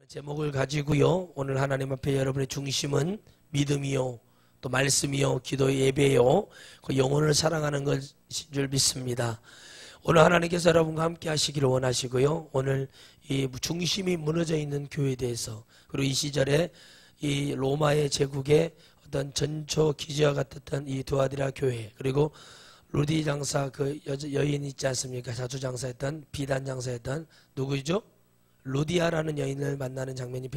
제목을 가지고요, 오늘 하나님 앞에 여러분의 중심은 믿음이요, 또 말씀이요, 기도 예배요, 그 영혼을 사랑하는 것인 줄 믿습니다. 오늘 하나님께서 여러분과 함께 하시기를 원하시고요, 오늘 이 중심이 무너져 있는 교회에 대해서, 그리고 이 시절에 이 로마의 제국의 어떤 전초 기지와 같았던 이 두아디라 교회, 그리고 루디 장사 그 여인 있지 않습니까? 자주 장사했던, 비단 장사했던 누구죠? 루디아라는 여인을 만나는 장면이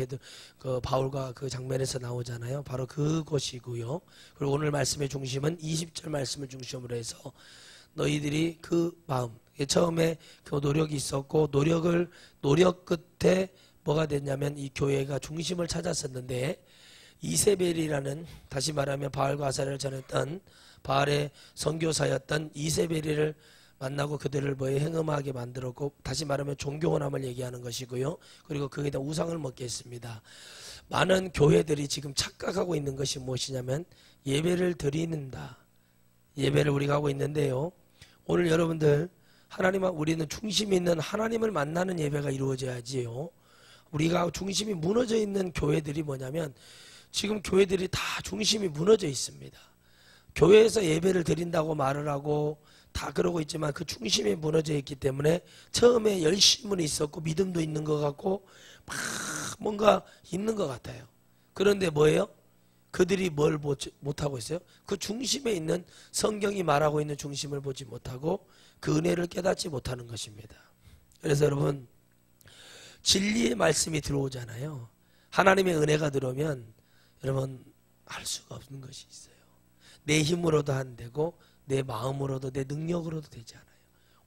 그 바울과 그 장면에서 나오잖아요. 바로 그곳이고요. 그리고 오늘 말씀의 중심은 20절 말씀을 중심으로 해서 너희들이 그 마음, 처음에 그 노력이 있었고 노력 끝에 뭐가 됐냐면 이 교회가 중심을 찾았었는데, 이세벨이라는, 다시 말하면 바알과 아사랴를 전했던 바알의 선교사였던 이세벨이를 만나고 그들을 행음하게 만들었고, 다시 말하면 종교혼함을 얘기하는 것이고요. 그리고 거기다 우상을 먹게 했습니다. 많은 교회들이 지금 착각하고 있는 것이 무엇이냐면 예배를 드린다. 예배를 우리가 하고 있는데요, 오늘 여러분들 우리는 중심이 있는 하나님을 만나는 예배가 이루어져야지요. 우리가 중심이 무너져 있는 교회들이 뭐냐면, 지금 교회들이 다 중심이 무너져 있습니다. 교회에서 예배를 드린다고 말을 하고 다 그러고 있지만 그 중심이 무너져 있기 때문에 처음에 열심은 있었고 믿음도 있는 것 같고 막 뭔가 있는 것 같아요. 그런데 뭐예요? 그들이 뭘 못하고 있어요? 그 중심에 있는, 성경이 말하고 있는 중심을 보지 못하고 그 은혜를 깨닫지 못하는 것입니다. 그래서 여러분, 진리의 말씀이 들어오잖아요. 하나님의 은혜가 들어오면 여러분 할 수가 없는 것이 있어요. 내 힘으로도 안 되고 내 마음으로도 내 능력으로도 되지 않아요.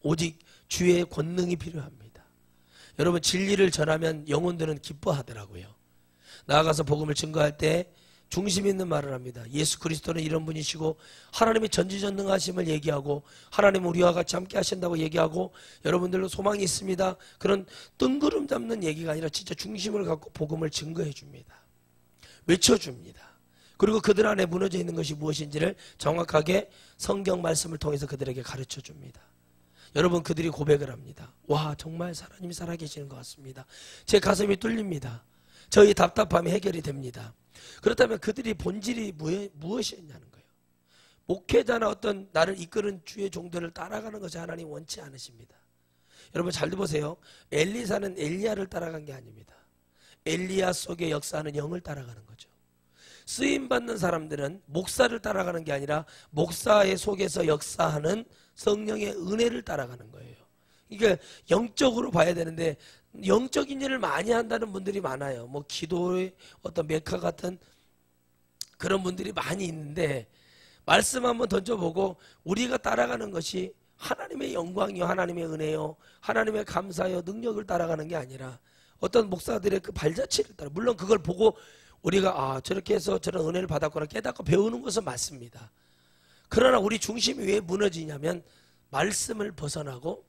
오직 주의 권능이 필요합니다. 여러분, 진리를 전하면 영혼들은 기뻐하더라고요. 나아가서 복음을 증거할 때 중심 있는 말을 합니다. 예수 그리스도는 이런 분이시고 하나님의 전지전능하심을 얘기하고 하나님은 우리와 같이 함께 하신다고 얘기하고 여러분들로 소망이 있습니다. 그런 뜬구름 잡는 얘기가 아니라 진짜 중심을 갖고 복음을 증거해 줍니다. 외쳐줍니다. 그리고 그들 안에 무너져 있는 것이 무엇인지를 정확하게 성경 말씀을 통해서 그들에게 가르쳐 줍니다. 여러분, 그들이 고백을 합니다. 와, 정말 하나님이 살아계시는 것 같습니다. 제 가슴이 뚫립니다. 저희 답답함이 해결이 됩니다. 그렇다면 그들이 본질이 무엇이었냐는 거예요. 목회자나 어떤 나를 이끄는 주의 종들을 따라가는 것이 하나님 원치 않으십니다. 여러분 잘 들어보세요. 엘리사는 엘리야를 따라간 게 아닙니다. 엘리야 속의 역사하는 영을 따라가는 거죠. 쓰임받는 사람들은 목사를 따라가는 게 아니라 목사의 속에서 역사하는 성령의 은혜를 따라가는 거예요. 이게 영적으로 봐야 되는데 영적인 일을 많이 한다는 분들이 많아요. 기도의 어떤 메카 같은 그런 분들이 많이 있는데, 말씀 한번 던져보고 우리가 따라가는 것이 하나님의 영광이요, 하나님의 은혜요, 하나님의 감사요, 능력을 따라가는 게 아니라 어떤 목사들의 그 발자취를 따라, 물론 그걸 보고 우리가 저렇게 해서 저런 은혜를 받았구나 깨닫고 배우는 것은 맞습니다. 그러나 우리 중심이 왜 무너지냐면 말씀을 벗어나고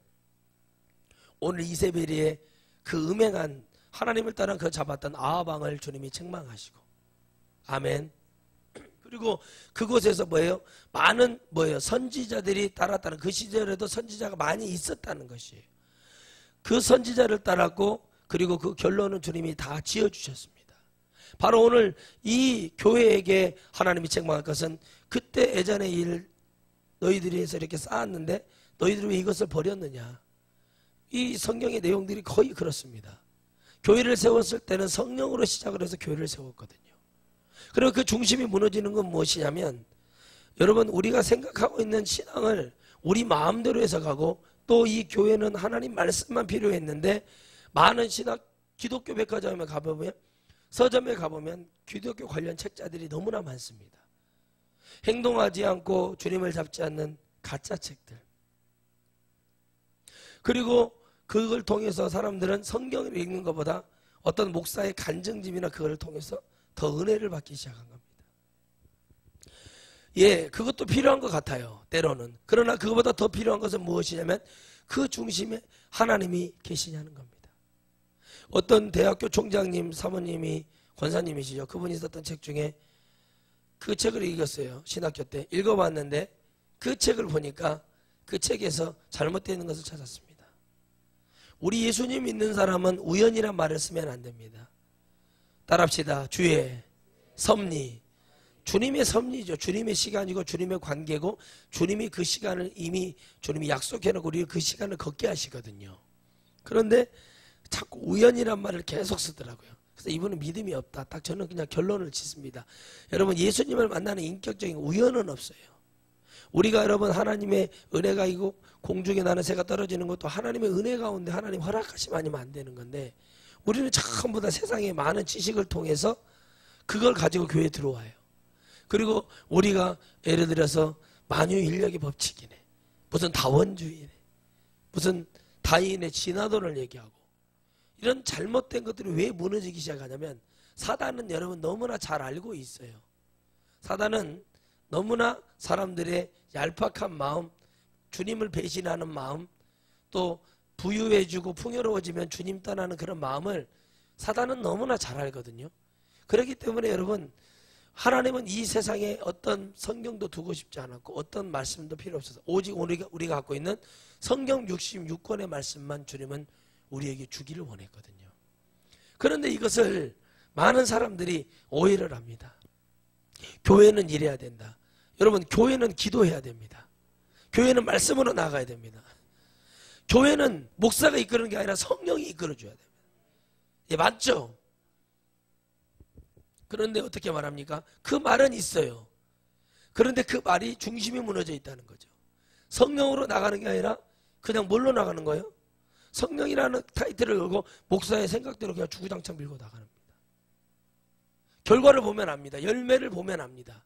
오늘 이세벨의 그 음행한, 하나님을 따라 그 잡았던 아합 왕을 주님이 책망하시고, 아멘. 그리고 그곳에서 많은 선지자들이 따랐다는, 그 시절에도 선지자가 많이 있었다는 것이에요. 그 선지자를 따랐고, 그리고 그 결론은 주님이 다 지어주셨습니다. 바로 오늘 이 교회에게 하나님이 책망할 것은, 그때 예전의 일 너희들이 해서 이렇게 쌓았는데 너희들이 왜 이것을 버렸느냐. 이 성경의 내용들이 거의 그렇습니다. 교회를 세웠을 때는 성령으로 시작을 해서 교회를 세웠거든요. 그리고 그 중심이 무너지는 건 무엇이냐면, 여러분, 우리가 생각하고 있는 신앙을 우리 마음대로 해석하고, 또 이 교회는 하나님 말씀만 필요했는데, 많은 기독교 백화점에 가보면, 서점에 가보면 기독교 관련 책자들이 너무나 많습니다. 행동하지 않고 주님을 잡지 않는 가짜 책들. 그리고 그걸 통해서 사람들은 성경을 읽는 것보다 어떤 목사의 간증집이나 그걸 통해서 더 은혜를 받기 시작한 겁니다. 예, 그것도 필요한 것 같아요, 때로는. 그러나 그것보다 더 필요한 것은 무엇이냐면 그 중심에 하나님이 계시냐는 겁니다. 어떤 대학교 총장님, 사모님이, 권사님이시죠. 그분이 썼던 책 중에 그 책을 읽었어요. 신학교 때 읽어봤는데 그 책을 보니까 그 책에서 잘못되어 있는 것을 찾았습니다. 우리 예수님 믿는 사람은 우연이란 말을 쓰면 안 됩니다. 따라합시다. 주의 섭리. 주님의 섭리죠. 주님의 시간이고 주님의 관계고 주님이 그 시간을 이미 주님이 약속해놓고 우리 그 시간을 걷게 하시거든요. 그런데 자꾸 우연이란 말을 계속 쓰더라고요. 그래서 이분은 믿음이 없다. 딱 저는 그냥 결론을 짓습니다. 여러분 예수님을 만나는 인격적인 우연은 없어요. 우리가 여러분 하나님의 은혜가 있고 공중에 나는 새가 떨어지는 것도 하나님의 은혜 가운데 하나님 허락하시면 아니면 안 되는 건데 우리는 전부 다 세상의 많은 지식을 통해서 그걸 가지고 교회에 들어와요. 그리고 우리가 예를 들어서 만유인력의 법칙이네, 무슨 다원주의네, 무슨 다인의 진화론을 얘기하고 이런 잘못된 것들이 왜 무너지기 시작하냐면 사단은 여러분 너무나 잘 알고 있어요. 사단은 너무나 사람들의 얄팍한 마음, 주님을 배신하는 마음, 또 부유해지고 풍요로워지면 주님 떠나는 그런 마음을 사단은 너무나 잘 알거든요. 그렇기 때문에 여러분 하나님은 이 세상에 어떤 성경도 두고 싶지 않았고 어떤 말씀도 필요 없어서 오직 우리가 갖고 있는 성경 66권의 말씀만 주님은 우리에게 주기를 원했거든요. 그런데 이것을 많은 사람들이 오해를 합니다. 교회는 이래야 된다. 여러분 교회는 기도해야 됩니다. 교회는 말씀으로 나가야 됩니다. 교회는 목사가 이끄는 게 아니라 성령이 이끌어줘야 됩니다. 예, 맞죠? 그런데 어떻게 말합니까? 그 말은 있어요. 그런데 그 말이 중심이 무너져 있다는 거죠. 성령으로 나가는 게 아니라 그냥 뭘로 나가는 거예요? 성령이라는 타이틀을 걸고 목사의 생각대로 그냥 주구장창 밀고 나가는 겁니다. 결과를 보면 압니다. 열매를 보면 압니다.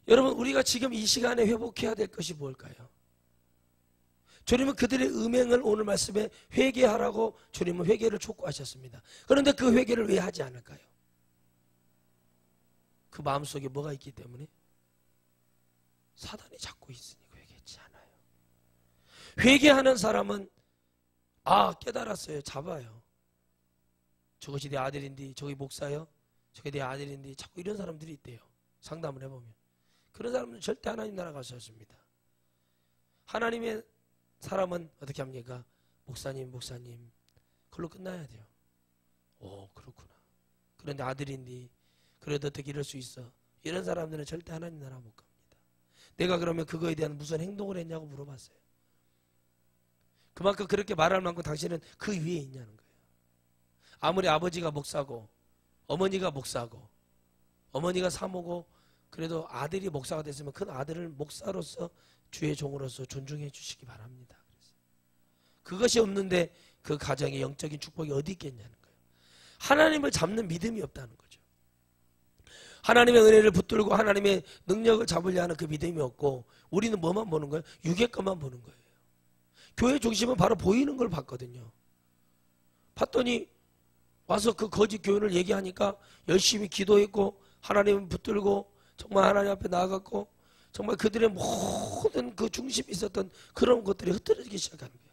여러분 우리가 지금 이 시간에 회복해야 될 것이 뭘까요? 주님은 그들의 음행을 오늘 말씀에 회개하라고 주님은 회개를 촉구하셨습니다. 그런데 그 회개를 왜 하지 않을까요? 그 마음속에 뭐가 있기 때문에? 사단이 잡고 있으니 회개하지 않아요. 회개하는 사람은 깨달았어요. 잡아요. 저것이 내 아들인데 저기 목사요? 저게 내 아들인데 자꾸 이런 사람들이 있대요. 상담을 해보면. 그런 사람은 절대 하나님 나라 갈 수 없습니다. 하나님의 사람은 어떻게 합니까? 목사님 그걸로 끝나야 돼요. 그렇구나. 그런데 아들인데 그래도 어떻게 이럴 수 있어? 이런 사람들은 절대 하나님 나라 못 갑니다. 내가 그러면 그거에 대한 무슨 행동을 했냐고 물어봤어요. 그만큼 그렇게 말할 만큼 당신은 그 위에 있냐는 거예요. 아무리 아버지가 목사고 어머니가 목사고 어머니가 사모고 그래도 아들이 목사가 됐으면 그 아들을 목사로서 주의 종으로서 존중해 주시기 바랍니다. 그것이 없는데 그 가정의 영적인 축복이 어디 있겠냐는 거예요. 하나님을 잡는 믿음이 없다는 거죠. 하나님의 은혜를 붙들고 하나님의 능력을 잡으려 하는 그 믿음이 없고 우리는 뭐만 보는 거예요? 육의 것만 보는 거예요. 교회 중심은 바로 보이는 걸 봤거든요. 봤더니 와서 그 거짓 교훈을 얘기하니까 열심히 기도했고 하나님을 붙들고 정말 하나님 앞에 나아갔고 정말 그들의 모든 그 중심이 있었던 그런 것들이 흩어지기 시작하는 거예요.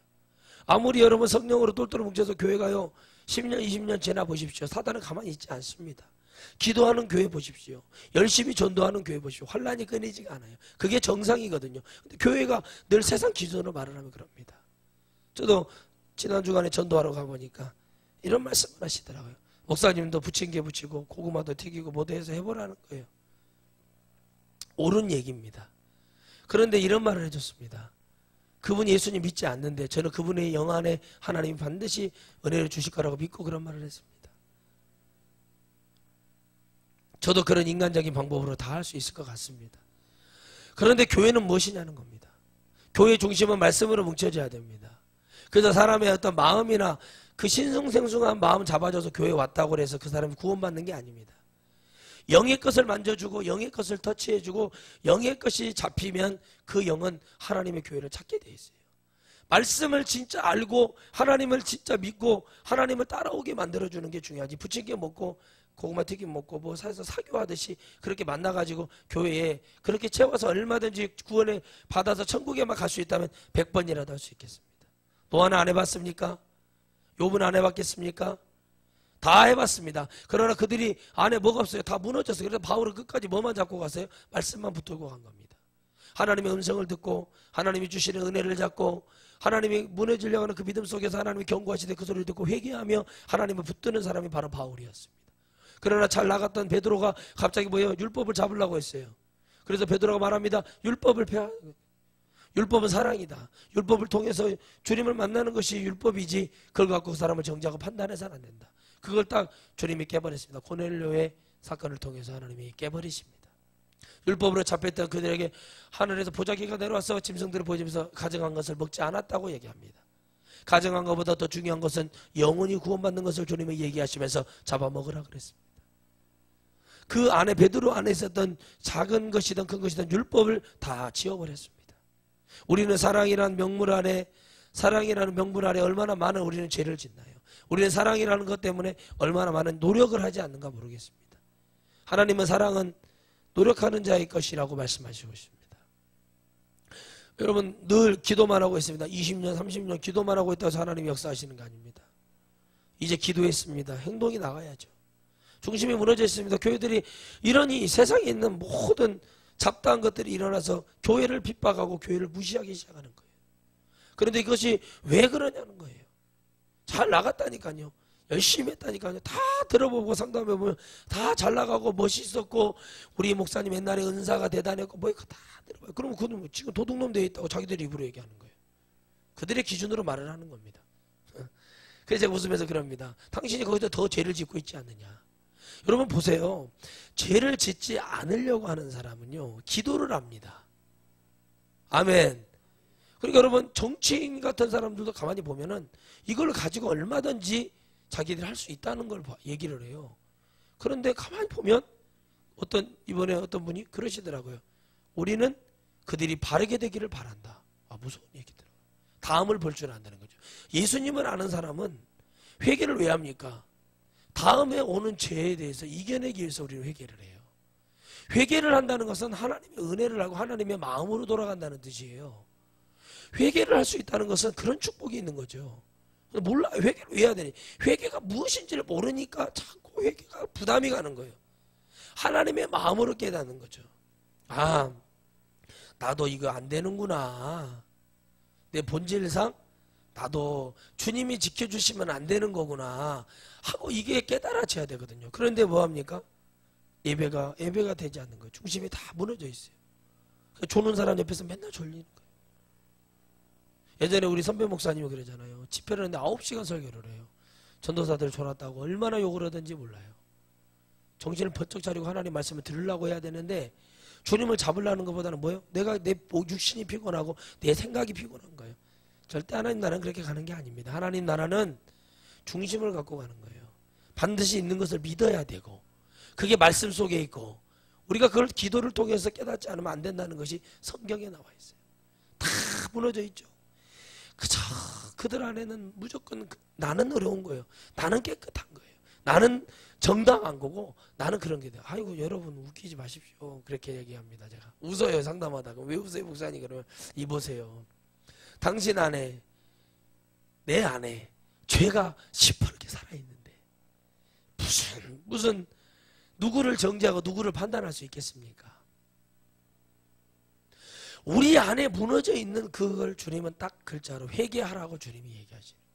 아무리 여러분 성령으로 똘똘 뭉쳐서 교회 가요 10년 20년 지나 보십시오. 사단은 가만히 있지 않습니다. 기도하는 교회 보십시오. 열심히 전도하는 교회 보십시오. 환란이 끊이지가 않아요. 그게 정상이거든요. 근데 교회가 늘 세상 기준으로 말을 하면 그럽니다. 저도 지난 주간에 전도하러 가보니까 이런 말씀을 하시더라고요. 목사님도 부침개 부치고 고구마도 튀기고 뭐도 해서 해보라는 거예요. 옳은 얘기입니다. 그런데 이런 말을 해줬습니다. 그분 예수님 믿지 않는데 저는 그분의 영 안에 하나님이 반드시 은혜를 주실 거라고 믿고 그런 말을 했습니다. 저도 그런 인간적인 방법으로 다 할 수 있을 것 같습니다. 그런데 교회는 무엇이냐는 겁니다. 교회 중심은 말씀으로 뭉쳐져야 됩니다. 그래서 사람의 어떤 마음이나 그 신성생숭한 마음 잡아줘서 교회에 왔다고 해서 그 사람이 구원받는 게 아닙니다. 영의 것을 만져주고 영의 것을 터치해주고 영의 것이 잡히면 그 영은 하나님의 교회를 찾게 돼 있어요. 말씀을 진짜 알고 하나님을 진짜 믿고 하나님을 따라오게 만들어주는 게 중요하지. 부침개 먹고 고구마 튀김 먹고 뭐 사서 사교하듯이 그렇게 만나가지고 교회에 그렇게 채워서 얼마든지 구원을 받아서 천국에만 갈 수 있다면 100번이라도 할 수 있겠습니다. 또 하나 안 해봤습니까? 욥은 안 해봤겠습니까? 다 해봤습니다. 그러나 그들이 안에 뭐가 없어요. 다 무너졌어요. 그래서 바울은 끝까지 뭐만 잡고 갔어요? 말씀만 붙들고 간 겁니다. 하나님의 음성을 듣고 하나님이 주시는 은혜를 잡고 하나님이 무너지려고 하는 그 믿음 속에서 하나님이 경고하시되 그 소리를 듣고 회개하며 하나님을 붙드는 사람이 바로 바울이었습니다. 그러나 잘 나갔던 베드로가 갑자기 뭐예요? 율법을 잡으려고 했어요. 그래서 베드로가 말합니다. 율법은 사랑이다. 율법을 통해서 주님을 만나는 것이 율법이지 그걸 갖고 그 사람을 정죄하고 판단해서는 안 된다. 그걸 딱 주님이 깨버렸습니다. 고넬료의 사건을 통해서 하나님이 깨버리십니다. 율법으로 잡혔던 그들에게 하늘에서 보자기가 내려와서 짐승들을 보여주면서 가져간 것을 먹지 않았다고 얘기합니다. 가져간 것보다 더 중요한 것은 영원히 구원받는 것을 주님이 얘기하시면서 잡아먹으라 그랬습니다. 그 안에 베드로 안에 있었던 작은 것이든 큰 것이든 율법을 다 지워버렸습니다. 우리는 사랑이라는 명물 아래 얼마나 많은 우리는 죄를 짓나요? 우리는 사랑이라는 것 때문에 얼마나 많은 노력을 하지 않는가 모르겠습니다. 하나님은 사랑은 노력하는 자의 것이라고 말씀하시고 있습니다. 여러분 늘 기도만 하고 있습니다. 20년 30년 기도만 하고 있다고 해서 하나님이 역사하시는 거 아닙니다. 이제 기도했습니다. 행동이 나가야죠. 중심이 무너져 있습니다. 교회들이 이러니 세상에 있는 모든 잡다한 것들이 일어나서 교회를 핍박하고 교회를 무시하기 시작하는 거예요. 그런데 이것이 왜 그러냐는 거예요. 잘 나갔다니까요. 열심히 했다니까요. 다 들어보고 상담해보면 다 잘 나가고 멋있었고 우리 목사님 옛날에 은사가 대단했고 뭐 이거 다 들어봐요. 그러면 그는 지금 도둑놈 되어 있다고 자기들이 입으로 얘기하는 거예요. 그들의 기준으로 말을 하는 겁니다. 그래서 제가 웃으면서 그럽니다. 당신이 거기서 더 죄를 짓고 있지 않느냐. 여러분 보세요. 죄를 짓지 않으려고 하는 사람은요. 기도를 합니다. 아멘. 그러니까 여러분 정치인 같은 사람들도 가만히 보면은 이걸 가지고 얼마든지 자기들이 할 수 있다는 걸 얘기를 해요. 그런데 가만히 보면 이번에 어떤 분이 그러시더라고요. 우리는 그들이 바르게 되기를 바란다. 아, 무서운 얘기더라고요. 다음을 볼 줄 안다는 거죠. 예수님을 아는 사람은 회개를 왜 합니까? 다음에 오는 죄에 대해서 이겨내기 위해서 우리는 회개를 해요. 회개를 한다는 것은 하나님의 은혜를 하고 하나님의 마음으로 돌아간다는 뜻이에요. 회개를 할 수 있다는 것은 그런 축복이 있는 거죠. 몰라. 회개를 왜 해야 되니? 회개가 무엇인지를 모르니까 자꾸 회개가 부담이 가는 거예요. 하나님의 마음으로 깨닫는 거죠. 아, 나도 이거 안 되는구나. 내 본질상 나도 주님이 지켜주시면 안 되는 거구나 하고 이게 깨달아져야 되거든요. 그런데 뭐합니까? 예배가 되지 않는 거예요. 중심이 다 무너져 있어요. 조는 사람 옆에서 맨날 졸리는 거예요. 예전에 우리 선배 목사님이 그러잖아요. 집회를 하는데 9시간 설교를 해요. 전도사들 졸았다고 얼마나 욕을 하든지 몰라요. 정신을 번쩍 차리고 하나님 말씀을 들으려고 해야 되는데 주님을 잡으려는 것보다는 뭐예요? 내 육신이 피곤하고 내 생각이 피곤한 거예요. 절대 하나님 나라는 그렇게 가는 게 아닙니다. 하나님 나라는 중심을 갖고 가는 거예요. 반드시 있는 것을 믿어야 되고 그게 말씀 속에 있고 우리가 그걸 기도를 통해서 깨닫지 않으면 안 된다는 것이 성경에 나와 있어요. 다 무너져 있죠. 그저 그들 안에는 무조건 나는 어려운 거예요. 나는 깨끗한 거예요. 나는 정당한 거고 나는 그런 게 돼요. 아이고 여러분 웃기지 마십시오. 그렇게 얘기합니다. 제가 웃어요. 상담하다가. 왜 웃어요 목사님? 그러면 이보세요. 당신 안에 내 안에 죄가 시퍼렇게 살아있는데 무슨 누구를 정죄하고 누구를 판단할 수 있겠습니까? 우리 안에 무너져 있는 그걸 주님은 딱 글자로 회개하라고 주님이 얘기하시는 거예요.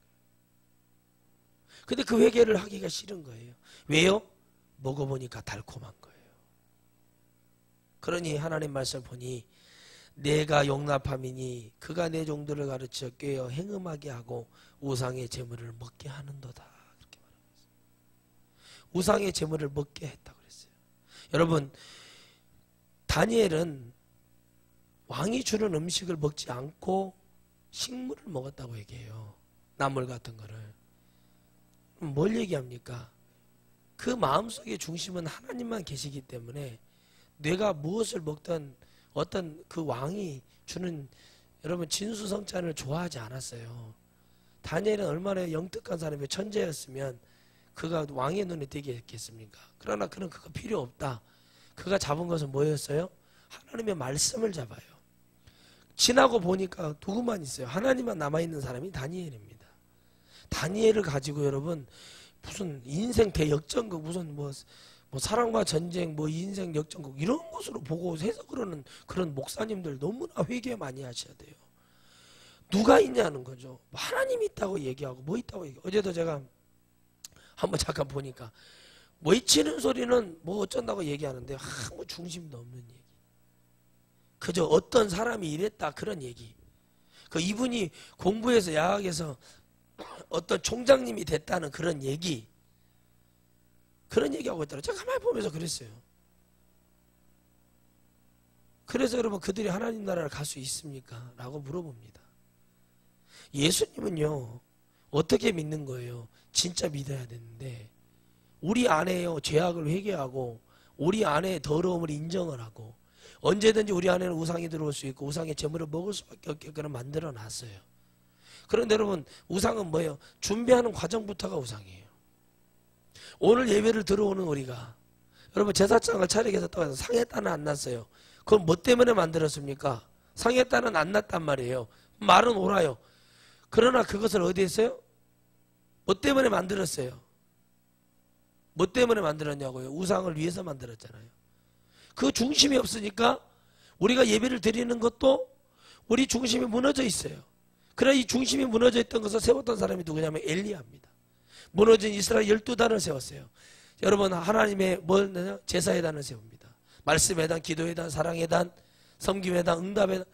근데 그 회개를 하기가 싫은 거예요. 왜요? 먹어보니까 달콤한 거예요. 그러니 하나님 말씀을 보니 내가 용납함이니 그가 내 종들을 가르쳐 꿰어 행음하게 하고 우상의 재물을 먹게 하는도다. 그렇게 말하고 있어요. 우상의 재물을 먹게 했다고 그랬어요. 여러분 다니엘은 왕이 주는 음식을 먹지 않고 식물을 먹었다고 얘기해요. 나물 같은 거를. 뭘 얘기합니까? 그 마음속의 중심은 하나님만 계시기 때문에 내가 무엇을 먹든 어떤 그 왕이 주는 여러분 진수성찬을 좋아하지 않았어요. 다니엘은 얼마나 영특한 사람이 천재였으면 그가 왕의 눈에 띄게 했겠습니까? 그러나 그는 그거 필요 없다. 그가 잡은 것은 뭐였어요? 하나님의 말씀을 잡아요. 지나고 보니까 누구만 있어요? 하나님만 남아있는 사람이 다니엘입니다. 다니엘을 가지고 여러분 무슨 인생 대역전극 무슨 뭐 사랑과 전쟁 뭐 인생 역전극 이런 것으로 보고 해석을 하는 그런 목사님들 너무나 회개 많이 하셔야 돼요. 누가 있냐는 거죠. 하나님이 있다고 얘기하고 뭐 있다고 얘기하고. 어제도 제가 한번 잠깐 보니까 외치는 소리는 뭐 어쩐다고 얘기하는데 아무 중심도 없는 얘기. 그저 어떤 사람이 이랬다 그런 얘기. 그 이분이 공부해서 야학에서 어떤 총장님이 됐다는 그런 얘기. 그런 얘기하고 있더라고요. 제가 가만히 보면서 그랬어요. 그래서 여러분 그들이 하나님 나라를 갈 수 있습니까? 라고 물어봅니다. 예수님은요 어떻게 믿는 거예요? 진짜 믿어야 되는데 우리 안에요 죄악을 회개하고 우리 안에 더러움을 인정을 하고 언제든지 우리 안에는 우상이 들어올 수 있고 우상의 제물을 먹을 수밖에 없게끔 만들어 놨어요. 그런데 여러분 우상은 뭐예요? 준비하는 과정부터가 우상이에요. 오늘 예배를 들어오는 우리가 여러분 제사장을 차리게 해서 또 상했다는 안 났어요. 그건 뭐 때문에 만들었습니까? 상했다는 안 났단 말이에요. 말은 옳아요. 그러나 그것을 어디 했어요? 뭐 때문에 만들었어요? 뭐 때문에 만들었냐고요? 우상을 위해서 만들었잖아요. 그 중심이 없으니까 우리가 예배를 드리는 것도 우리 중심이 무너져 있어요. 그래 이 중심이 무너져 있던 것을 세웠던 사람이 누구냐면 엘리야입니다. 무너진 이스라엘 12단을 세웠어요. 여러분 하나님의 뭘 제사의 단을 세웁니다. 말씀의 단, 기도의 단, 사랑의 단, 섬김의 단, 응답의 단,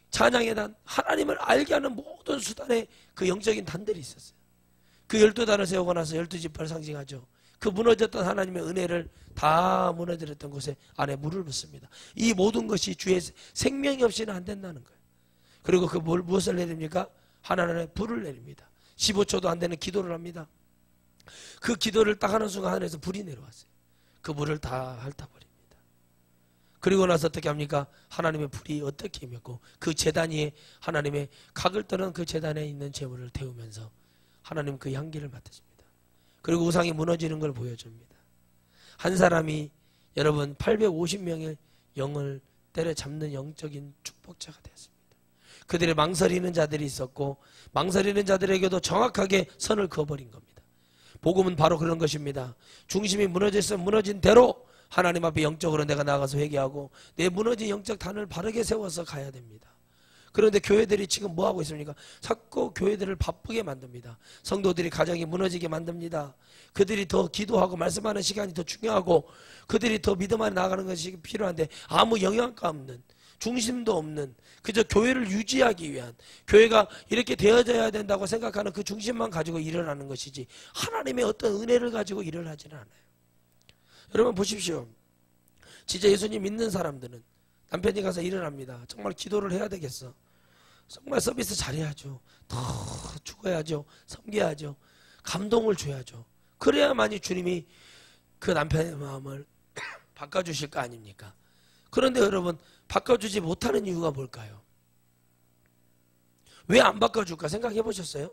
찬양의 단, 하나님을 알게 하는 모든 수단의 그 영적인 단들이 있었어요. 그 12단을 세우고 나서 12지파를 상징하죠. 그 무너졌던 하나님의 은혜를 다 무너뜨렸던 곳에 안에 물을 붓습니다. 이 모든 것이 주의 생명이 없이는 안 된다는 거예요. 그리고 그 무엇을 내립니까? 하나님의 불을 내립니다. 15초도 안 되는 기도를 합니다. 그 기도를 딱 하는 순간 하늘에서 불이 내려왔어요. 그 불을 다 핥아버립니다. 그리고 나서 어떻게 합니까? 하나님의 불이 어떻게 임했고 그 제단 위에 하나님의 각을 떠는 그 제단에 있는 제물을 태우면서 하나님 그 향기를 맡으십니다. 그리고 우상이 무너지는 걸 보여줍니다. 한 사람이 여러분 850명의 영을 때려잡는 영적인 축복자가 되었습니다. 그들의 망설이는 자들이 있었고 망설이는 자들에게도 정확하게 선을 그어버린 겁니다. 복음은 바로 그런 것입니다. 중심이 무너져서 무너진 대로 하나님 앞에 영적으로 내가 나가서 회개하고 내 무너진 영적 단을 바르게 세워서 가야 됩니다. 그런데 교회들이 지금 뭐하고 있습니까? 자꾸 교회들을 바쁘게 만듭니다. 성도들이 가정이 무너지게 만듭니다. 그들이 더 기도하고 말씀하는 시간이 더 중요하고 그들이 더 믿음 안에 나가는 것이 필요한데 아무 영향가 없는 중심도 없는 그저 교회를 유지하기 위한 교회가 이렇게 되어져야 된다고 생각하는 그 중심만 가지고 일을 하는 것이지 하나님의 어떤 은혜를 가지고 일을 하지는 않아요. 여러분 보십시오. 진짜 예수님 믿는 사람들은 남편이 가서 일을 합니다. 정말 기도를 해야 되겠어. 정말 서비스 잘해야죠. 더 죽어야죠. 섬겨야죠. 감동을 줘야죠. 그래야만이 주님이 그 남편의 마음을 바꿔주실 거 아닙니까? 그런데 여러분 바꿔주지 못하는 이유가 뭘까요? 왜 안 바꿔줄까 생각해 보셨어요?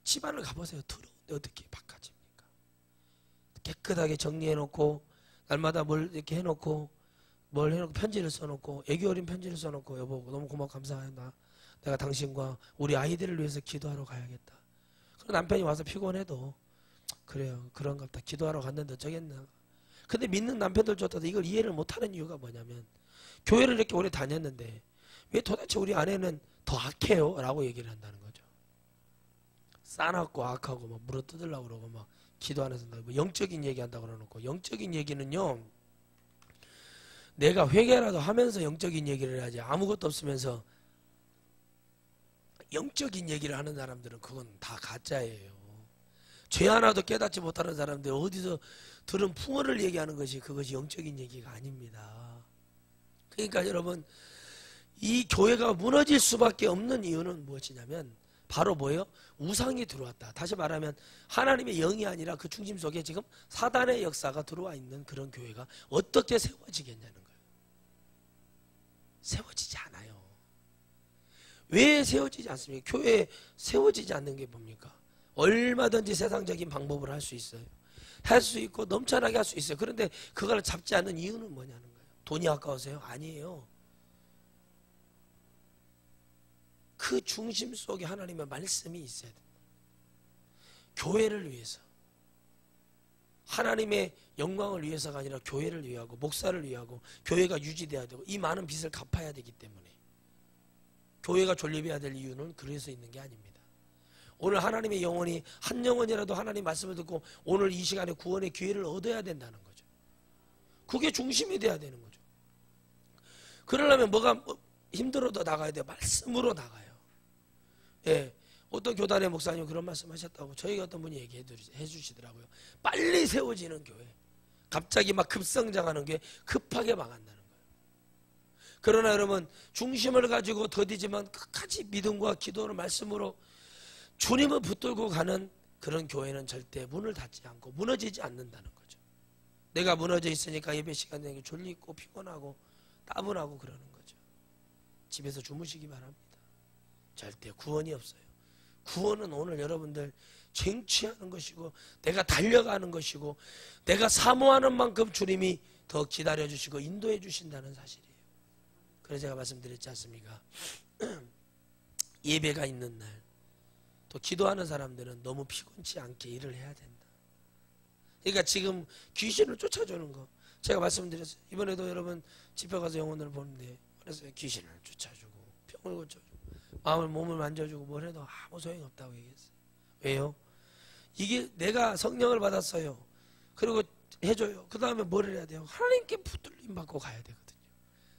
집안을 가보세요. 더러운데 어떻게 바꿔집니까? 깨끗하게 정리해놓고 날마다 뭘 이렇게 해놓고 뭘 해놓고 편지를 써놓고 애기 어린 편지를 써놓고 여보 너무 고맙고 감사하다. 내가 당신과 우리 아이들을 위해서 기도하러 가야겠다. 그럼 남편이 와서 피곤해도 그래요. 그런갑다. 기도하러 갔는데 어쩌겠나. 근데 믿는 남편들조차도 이걸 이해를 못하는 이유가 뭐냐면 교회를 이렇게 오래 다녔는데 왜 도대체 우리 아내는 더 악해요? 라고 얘기를 한다는 거죠. 싸납고 악하고 막 물어뜯으려고 그러고 막 기도 안 해서 뭐 영적인 얘기 한다고 그러놓고 영적인 얘기는요 내가 회개라도 하면서 영적인 얘기를 해야지 아무것도 없으면서 영적인 얘기를 하는 사람들은 그건 다 가짜예요. 죄 하나도 깨닫지 못하는 사람들 어디서 들은 풍어를 얘기하는 것이 그것이 영적인 얘기가 아닙니다. 그러니까 여러분 이 교회가 무너질 수밖에 없는 이유는 무엇이냐면 바로 뭐예요? 우상이 들어왔다. 다시 말하면 하나님의 영이 아니라 그 중심 속에 지금 사단의 역사가 들어와 있는 그런 교회가 어떻게 세워지겠냐는 거예요. 세워지지 않아요. 왜 세워지지 않습니까? 교회에 세워지지 않는 게 뭡니까? 얼마든지 세상적인 방법을 할 수 있어요. 할 수 있고 넘쳐나게 할 수 있어요. 그런데 그걸 잡지 않는 이유는 뭐냐는 거예요. 돈이 아까워서요? 아니에요. 그 중심 속에 하나님의 말씀이 있어야 됩니다. 교회를 위해서 하나님의 영광을 위해서가 아니라 교회를 위하고 목사를 위하고 교회가 유지돼야 되고 이 많은 빚을 갚아야 되기 때문에 교회가 존립해야 될 이유는 그래서 있는 게 아닙니다. 오늘 하나님의 영혼이 한 영혼이라도 하나님 말씀을 듣고 오늘 이 시간에 구원의 기회를 얻어야 된다는 거죠. 그게 중심이 돼야 되는 거죠. 그러려면 뭐가 힘들어도 나가야 돼요. 말씀으로 나가요. 예, 어떤 교단의 목사님 그런 말씀 하셨다고 저희가 어떤 분이 얘기해 주시더라고요. 빨리 세워지는 교회, 갑자기 막 급성장하는 게 급하게 망한다는 거예요. 그러나 여러분 중심을 가지고 더디지만 끝까지 믿음과 기도를 말씀으로 주님을 붙들고 가는 그런 교회는 절대 문을 닫지 않고 무너지지 않는다는 거죠. 내가 무너져 있으니까 예배 시간에 졸리고 피곤하고 따분하고 그러는 거죠. 집에서 주무시기 바랍니다. 절대 구원이 없어요. 구원은 오늘 여러분들 쟁취하는 것이고 내가 달려가는 것이고 내가 사모하는 만큼 주님이 더 기다려주시고 인도해 주신다는 사실이에요. 그래서 제가 말씀드렸지 않습니까? 예배가 있는 날 또 기도하는 사람들은 너무 피곤치 않게 일을 해야 된다. 그러니까 지금 귀신을 쫓아주는 거 제가 말씀드렸어요. 이번에도 여러분 집회 가서 영혼을 보는데 그래서 귀신을 쫓아주고 병을 고쳐주고 몸을 만져주고 뭘 해도 아무 소용이 없다고 얘기했어요. 왜요? 이게 내가 성령을 받았어요. 그리고 해줘요. 그 다음에 뭘 해야 돼요? 하나님께 붙들림 받고 가야 되거든요.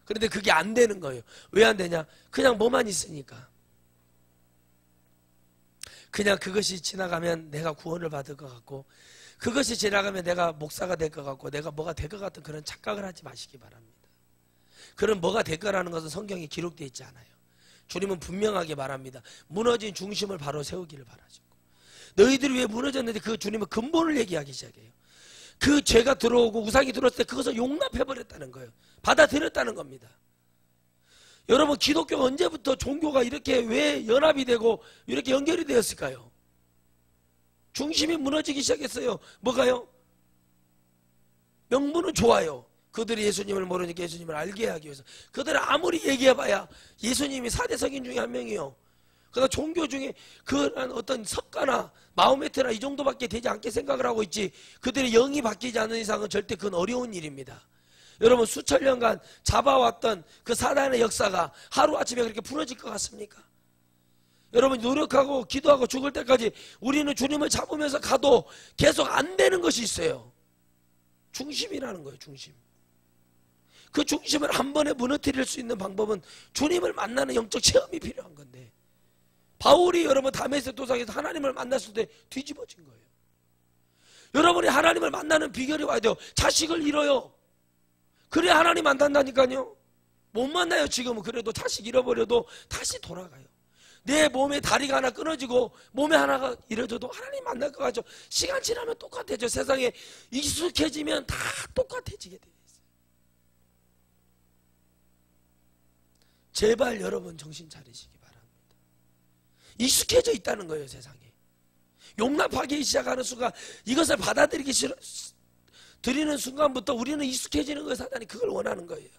그런데 그게 안 되는 거예요. 왜 안 되냐? 그냥 뭐만 있으니까. 그냥 그것이 지나가면 내가 구원을 받을 것 같고 그것이 지나가면 내가 목사가 될 것 같고 내가 뭐가 될 것 같은 그런 착각을 하지 마시기 바랍니다. 그런 뭐가 될 거라는 것은 성경에 기록되어 있지 않아요. 주님은 분명하게 말합니다. 무너진 중심을 바로 세우기를 바라시고 너희들이 왜 무너졌는데 그 주님은 근본을 얘기하기 시작해요. 그 죄가 들어오고 우상이 들어왔을 때 그것을 용납해버렸다는 거예요. 받아들였다는 겁니다. 여러분 기독교가 언제부터 종교가 이렇게 왜 연합이 되고 이렇게 연결이 되었을까요? 중심이 무너지기 시작했어요. 뭐가요? 명분은 좋아요. 그들이 예수님을 모르니까 예수님을 알게 하기 위해서. 그들은 아무리 얘기해봐야 예수님이 4대 성인 중에 한 명이요. 그러나 종교 중에 그런 어떤 석가나 마호메트나 이 정도밖에 되지 않게 생각을 하고 있지 그들의 영이 바뀌지 않는 이상은 절대 그건 어려운 일입니다. 여러분 수천 년간 잡아왔던 그 사단의 역사가 하루아침에 그렇게 풀어질 것 같습니까? 여러분 노력하고 기도하고 죽을 때까지 우리는 주님을 잡으면서 가도 계속 안 되는 것이 있어요. 중심이라는 거예요. 중심. 그 중심을 한 번에 무너뜨릴 수 있는 방법은 주님을 만나는 영적 체험이 필요한 건데 바울이 여러분 다메섹 도상에서 하나님을 만났을 때 뒤집어진 거예요. 여러분이 하나님을 만나는 비결이 와야 돼요. 자식을 잃어요. 그래 하나님 만난다니까요. 못 만나요. 지금은 그래도 자식 잃어버려도 다시 돌아가요. 내 몸에 다리가 하나 끊어지고 몸에 하나가 잃어져도 하나님 만날 것 같죠. 시간 지나면 똑같아져. 세상에 익숙해지면 다 똑같아지게 돼 있어요. 제발 여러분 정신 차리시기 바랍니다. 익숙해져 있다는 거예요. 세상에 용납하기 시작하는 순간 이것을 받아들이기 싫어 드리는 순간부터 우리는 익숙해지는 거예요. 사단이 그걸 원하는 거예요.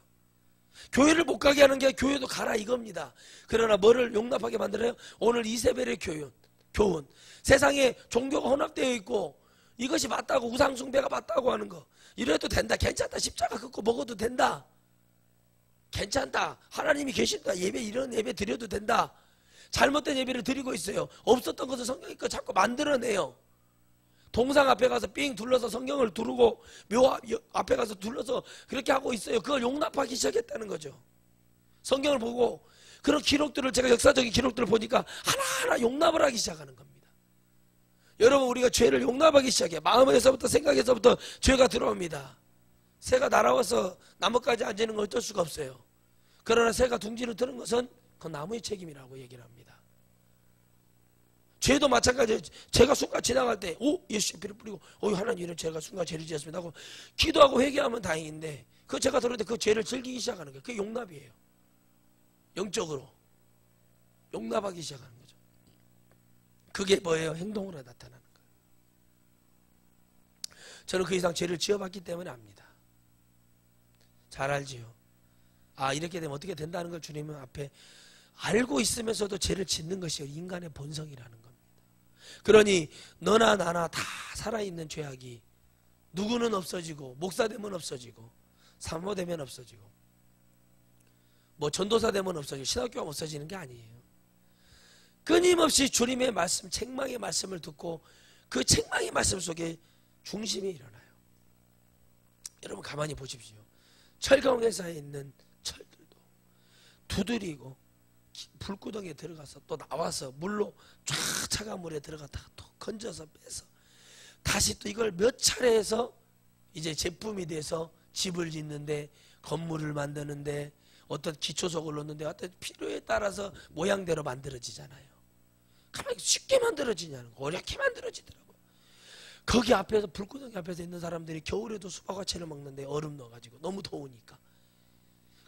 교회를 못 가게 하는 게 교회도 가라 이겁니다. 그러나 뭐를 용납하게 만들어요? 오늘 이세벨의 교훈. 세상에 종교가 혼합되어 있고 이것이 맞다고 우상숭배가 맞다고 하는 거 이래도 된다. 괜찮다. 십자가 긋고 먹어도 된다. 괜찮다. 하나님이 계신다. 이런 예배 드려도 된다. 잘못된 예배를 드리고 있어요. 없었던 것을 성경이 자꾸 만들어내요. 동상 앞에 가서 삥 둘러서 성경을 두르고 묘 앞에 가서 둘러서 그렇게 하고 있어요. 그걸 용납하기 시작했다는 거죠. 성경을 보고 그런 기록들을 제가 역사적인 기록들을 보니까 하나하나 용납을 하기 시작하는 겁니다. 여러분 우리가 죄를 용납하기 시작해요. 마음에서부터 생각에서부터 죄가 들어옵니다. 새가 날아와서 나뭇가지 앉는 건 어쩔 수가 없어요. 그러나 새가 둥지를 트는 것은 그 나무의 책임이라고 얘기를 합니다. 죄도 마찬가지예요. 제가 순간 지나갈 때 예수의 피를 뿌리고 하나님 제가 순간 죄를 지었습니다 하고 기도하고 회개하면 다행인데 그 제가 들을 때 그 죄를 즐기기 시작하는 거예요. 그게 용납이에요. 영적으로 용납하기 시작하는 거죠. 그게 뭐예요? 행동으로 나타나는 거예요. 저는 그 이상 죄를 지어봤기 때문에 압니다. 잘 알지요. 이렇게 되면 어떻게 된다는 걸 주님은 앞에 알고 있으면서도 죄를 짓는 것이 인간의 본성이라는 겁니다. 그러니 너나 나나 다 살아있는 죄악이 누구는 없어지고 목사되면 없어지고 사모되면 없어지고 뭐 전도사 되면 없어지고 신학교가 없어지는 게 아니에요. 끊임없이 주님의 말씀, 책망의 말씀을 듣고 그 책망의 말씀 속에 중심이 일어나요. 여러분 가만히 보십시오. 철강회사에 있는 철들도 두드리고 불구덩이에 들어가서 또 나와서 물로 쫙 차가운 물에 들어갔다가 또 건져서 빼서 다시 또 이걸 몇 차례 해서 이제 제품이 돼서 집을 짓는데, 건물을 만드는데, 어떤 기초석을 놓는데 어떤 필요에 따라서 모양대로 만들어지잖아요. 가만히 쉽게 만들어지냐는 거, 어렵게 만들어지더라고요. 거기 앞에서, 불구덩이 앞에서 있는 사람들이 겨울에도 수박과채를 먹는데 얼음 넣어가지고 너무 더우니까.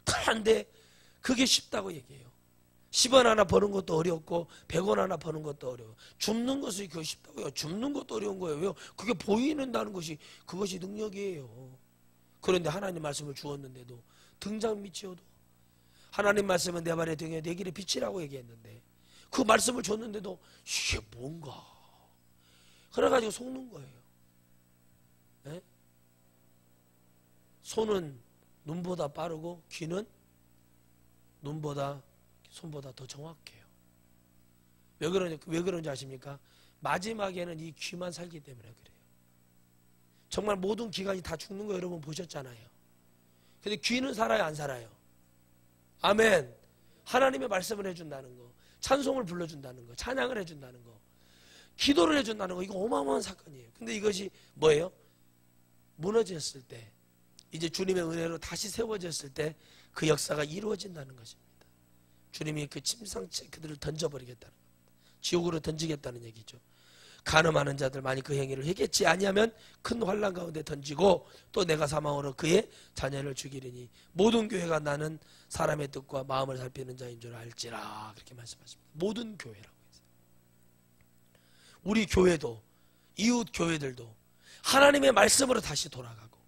그런데 그게 쉽다고 얘기해요. 10원 하나 버는 것도 어렵고 100원 하나 버는 것도 어려워요. 줍는 것이 그거 쉽다고요. 줍는 것도 어려운 거예요. 왜요? 그게 보이는다는 것이, 그것이 능력이에요. 그런데 하나님 말씀을 주었는데도 등잔 밑이어도, 하나님 말씀은 내 발의 등에 내 길의 빛이라고 얘기했는데 그 말씀을 줬는데도 이게 뭔가 그래가지고 속는 거예요. 네? 손은 눈보다 빠르고 귀는 손보다 더 정확해요. 왜 그런지 아십니까? 마지막에는 이 귀만 살기 때문에 그래요. 정말 모든 기관이 다 죽는 거 여러분 보셨잖아요. 근데 귀는 살아요, 안 살아요? 아멘. 하나님의 말씀을 해준다는 거, 찬송을 불러준다는 거, 찬양을 해준다는 거, 기도를 해준다는 거, 이거 어마어마한 사건이에요. 근데 이것이 뭐예요? 무너졌을 때, 이제 주님의 은혜로 다시 세워졌을 때 그 역사가 이루어진다는 것입니다. 주님이 그 침상째 그들을 던져버리겠다는 겁니다. 지옥으로 던지겠다는 얘기죠. 간음하는 자들 만일 그 행위를 하겠지 아니하면 큰 환난 가운데 던지고 또 내가 사망으로 그의 자녀를 죽이리니 모든 교회가 나는 사람의 뜻과 마음을 살피는 자인 줄 알지라, 그렇게 말씀하십니다. 모든 교회라고 했어요. 우리 교회도, 이웃 교회들도 하나님의 말씀으로 다시 돌아가고,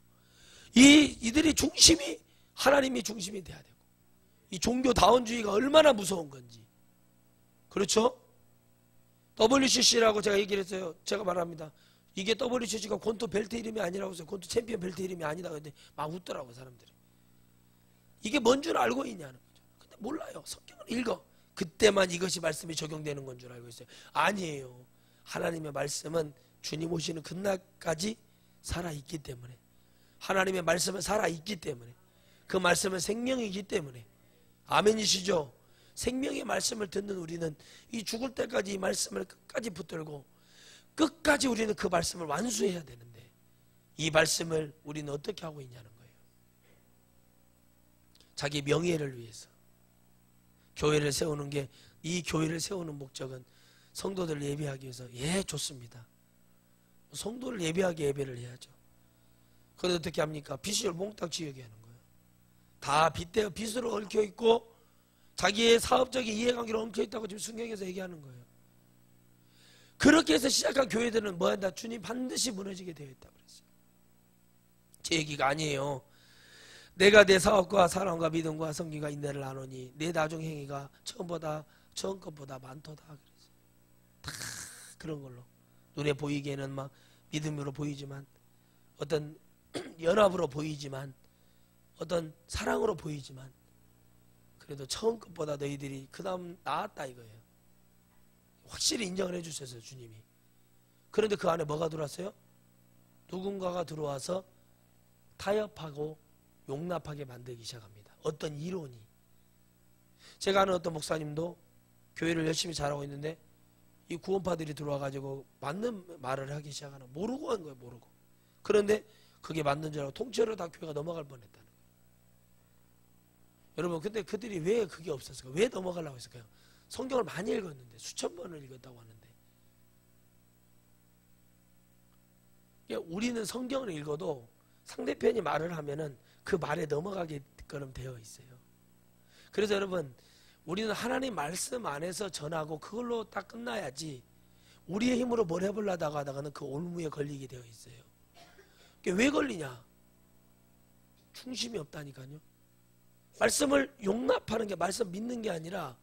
이들이 중심이, 하나님이 중심이 돼야 되고, 이 종교다원주의가 얼마나 무서운 건지. 그렇죠? WCC라고 제가 얘기를 했어요. 제가 말합니다. 이게 WCC가 권투 벨트 이름이 아니라고 해서 권투 챔피언 벨트 이름이 아니다. 근데 막 웃더라고 사람들이. 이게 뭔 줄 알고 있냐는 거죠. 근데 몰라요. 성경을 읽어. 그때만 이것이 말씀이 적용되는 건 줄 알고 있어요. 아니에요. 하나님의 말씀은 주님 오시는 그날까지 살아있기 때문에, 하나님의 말씀은 살아있기 때문에, 그 말씀은 생명이기 때문에, 아멘이시죠? 생명의 말씀을 듣는 우리는 이 죽을 때까지 이 말씀을 끝까지 붙들고 끝까지 우리는 그 말씀을 완수해야 되는데, 이 말씀을 우리는 어떻게 하고 있냐는 거예요. 자기 명예를 위해서 교회를 세우는 게, 이 교회를 세우는 목적은 성도들을 예배하기 위해서, 예, 좋습니다. 성도를 예배하게 예배를 해야죠. 그런데 어떻게 합니까? 빚을 몽땅 지우게 하는 거예요. 다 빚으로 얽혀있고 자기의 사업적인 이해관계로 엉켜있다고 지금 성경에서 얘기하는 거예요. 그렇게 해서 시작한 교회들은 뭐한다? 주님 반드시 무너지게 되어 있다고 그랬어요. 제 얘기가 아니에요. 내가 내 사업과 사랑과 믿음과 성기가 인내를 나누니 내 나중 행위가 처음 것보다 많도다 그랬어요. 다 그런 걸로 눈에 보이기에는 막 믿음으로 보이지만, 어떤 연합으로 보이지만, 어떤 사랑으로 보이지만, 그래도 처음 것보다 너희들이 그 다음 나았다 이거예요. 확실히 인정을 해주셨어요, 주님이. 그런데 그 안에 뭐가 들어왔어요? 누군가가 들어와서 타협하고 용납하게 만들기 시작합니다. 어떤 이론이. 제가 아는 어떤 목사님도 교회를 열심히 잘하고 있는데 이 구원파들이 들어와가지고 맞는 말을 하기 시작하는, 모르고 한 거예요, 모르고. 그런데 그게 맞는 줄 알고 통째로 다 교회가 넘어갈 뻔했다는 거예요. 여러분, 근데 그들이 왜 그게 없었을까요? 왜 넘어가려고 했을까요? 성경을 많이 읽었는데, 수천 번을 읽었다고 하는데, 우리는 성경을 읽어도 상대편이 말을 하면은 그 말에 넘어가게끔 되어 있어요. 그래서 여러분, 우리는 하나님 말씀 안에서 전하고 그걸로 딱 끝나야지, 우리의 힘으로 뭘 해보려다가 하다가는 그 올무에 걸리게 되어 있어요. 왜 걸리냐? 중심이 없다니까요. 말씀을 용납하는 게, 말씀 믿는 게 아니라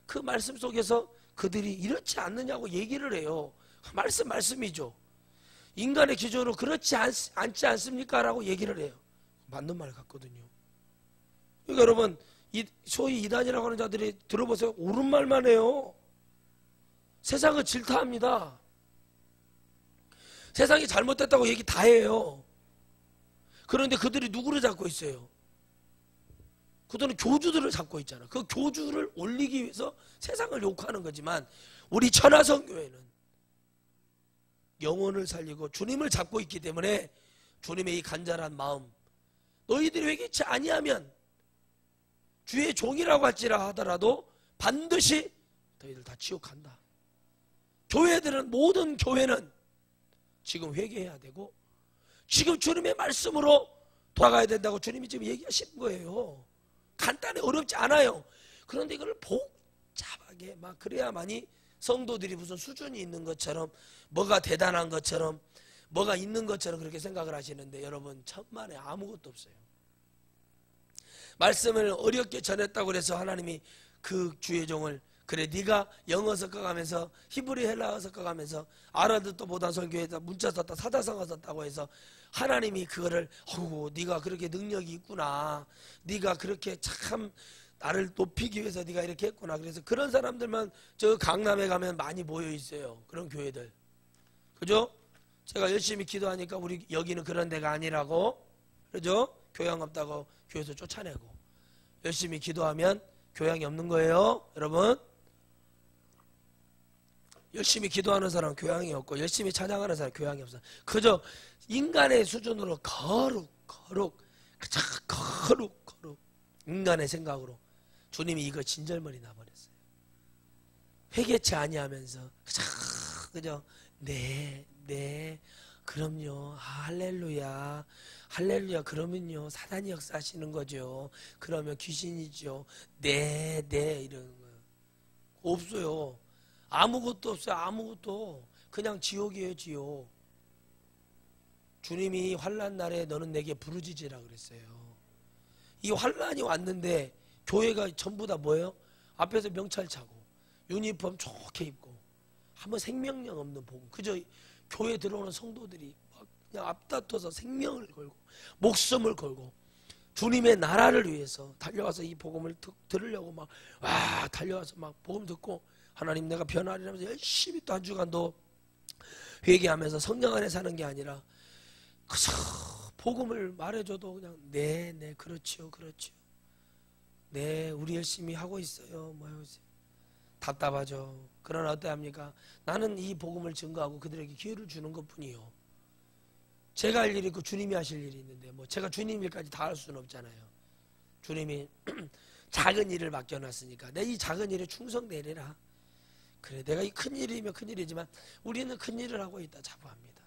그 말씀 속에서 그들이 이렇지 않느냐고 얘기를 해요. 말씀이죠. 인간의 기준으로 그렇지 않지 않습니까? 라고 얘기를 해요. 맞는 말 같거든요. 그러니까 여러분, 소위 이단이라고 하는 자들이 들어보세요. 옳은 말만 해요. 세상은 질타합니다. 세상이 잘못됐다고 얘기 다 해요. 그런데 그들이 누구를 잡고 있어요? 그들은 교주들을 잡고 있잖아. 그 교주를 올리기 위해서 세상을 욕하는 거지만 우리 천하성교회는 영혼을 살리고 주님을 잡고 있기 때문에 주님의 이 간절한 마음, 너희들이 회개치 아니하면 주의 종이라고 할지라 하더라도 반드시 너희들 다 지옥 간다. 교회들은, 모든 교회는 지금 회개해야 되고 지금 주님의 말씀으로 돌아가야 된다고 주님이 지금 얘기하시는 거예요. 간단해, 어렵지 않아요. 그런데 이걸 복잡하게 막 그래야만이 성도들이 무슨 수준이 있는 것처럼, 뭐가 대단한 것처럼, 뭐가 있는 것처럼 그렇게 생각을 하시는데 여러분, 천만에 아무것도 없어요. 말씀을 어렵게 전했다고 해서 하나님이 그 주의 종을, 그래 네가 영어 섞어가면서 히브리 헬라어 섞어가면서 알아듣도 못한 설교에다 문자 썼다 사자성어 썼다고 해서 하나님이 그거를 네가 그렇게 능력이 있구나, 네가 그렇게 참 나를 높이기 위해서 네가 이렇게 했구나. 그래서 그런 사람들만 저 강남에 가면 많이 모여 있어요. 그런 교회들, 그죠? 제가 열심히 기도하니까 우리 여기는 그런 데가 아니라고, 그죠? 교양 없다고 교회에서 쫓아내고, 열심히 기도하면 교양이 없는 거예요, 여러분. 열심히 기도하는 사람은 교양이 없고 열심히 찬양하는 사람은 교양이 없어. 그저 인간의 수준으로 거룩 인간의 생각으로 주님이 이거 진절머리 나버렸어요. 회개치 아니하면서 그저 네 그럼요, 할렐루야 그러면요 사단이 역사하시는 거죠. 그러면 귀신이죠. 네 이러는 거예요. 없어요. 아무것도 없어요. 아무것도. 그냥 지옥이에요, 지옥. 주님이 환난 날에 너는 내게 부르짖으라 그랬어요. 이 환난이 왔는데 교회가 전부 다 뭐예요? 앞에서 명찰 차고 유니폼 좋게 입고 한번 생명력 없는 복음. 그저 교회 들어오는 성도들이 막 그냥 앞다퉈서 생명을 걸고 목숨을 걸고 주님의 나라를 위해서 달려와서 이 복음을 들으려고 막 달려와서 막 복음 듣고, 하나님 내가 변화하려면서 열심히 또 한 주간도 회개하면서 성령 안에 사는 게 아니라 그저 복음을 말해줘도 그냥 네 그렇지요 네 우리 열심히 하고 있어요. 뭐 답답하죠. 그러나 어떠합니까? 나는 이 복음을 증거하고 그들에게 기회를 주는 것뿐이요. 제가 할 일이 있고 주님이 하실 일이 있는데 뭐 제가 주님 일까지 다 할 수는 없잖아요. 주님이 작은 일을 맡겨놨으니까 내 이 작은 일에 충성되리라. 그래, 내가 이 큰 일이면 큰 일이지만 우리는 큰 일을 하고 있다 자부합니다.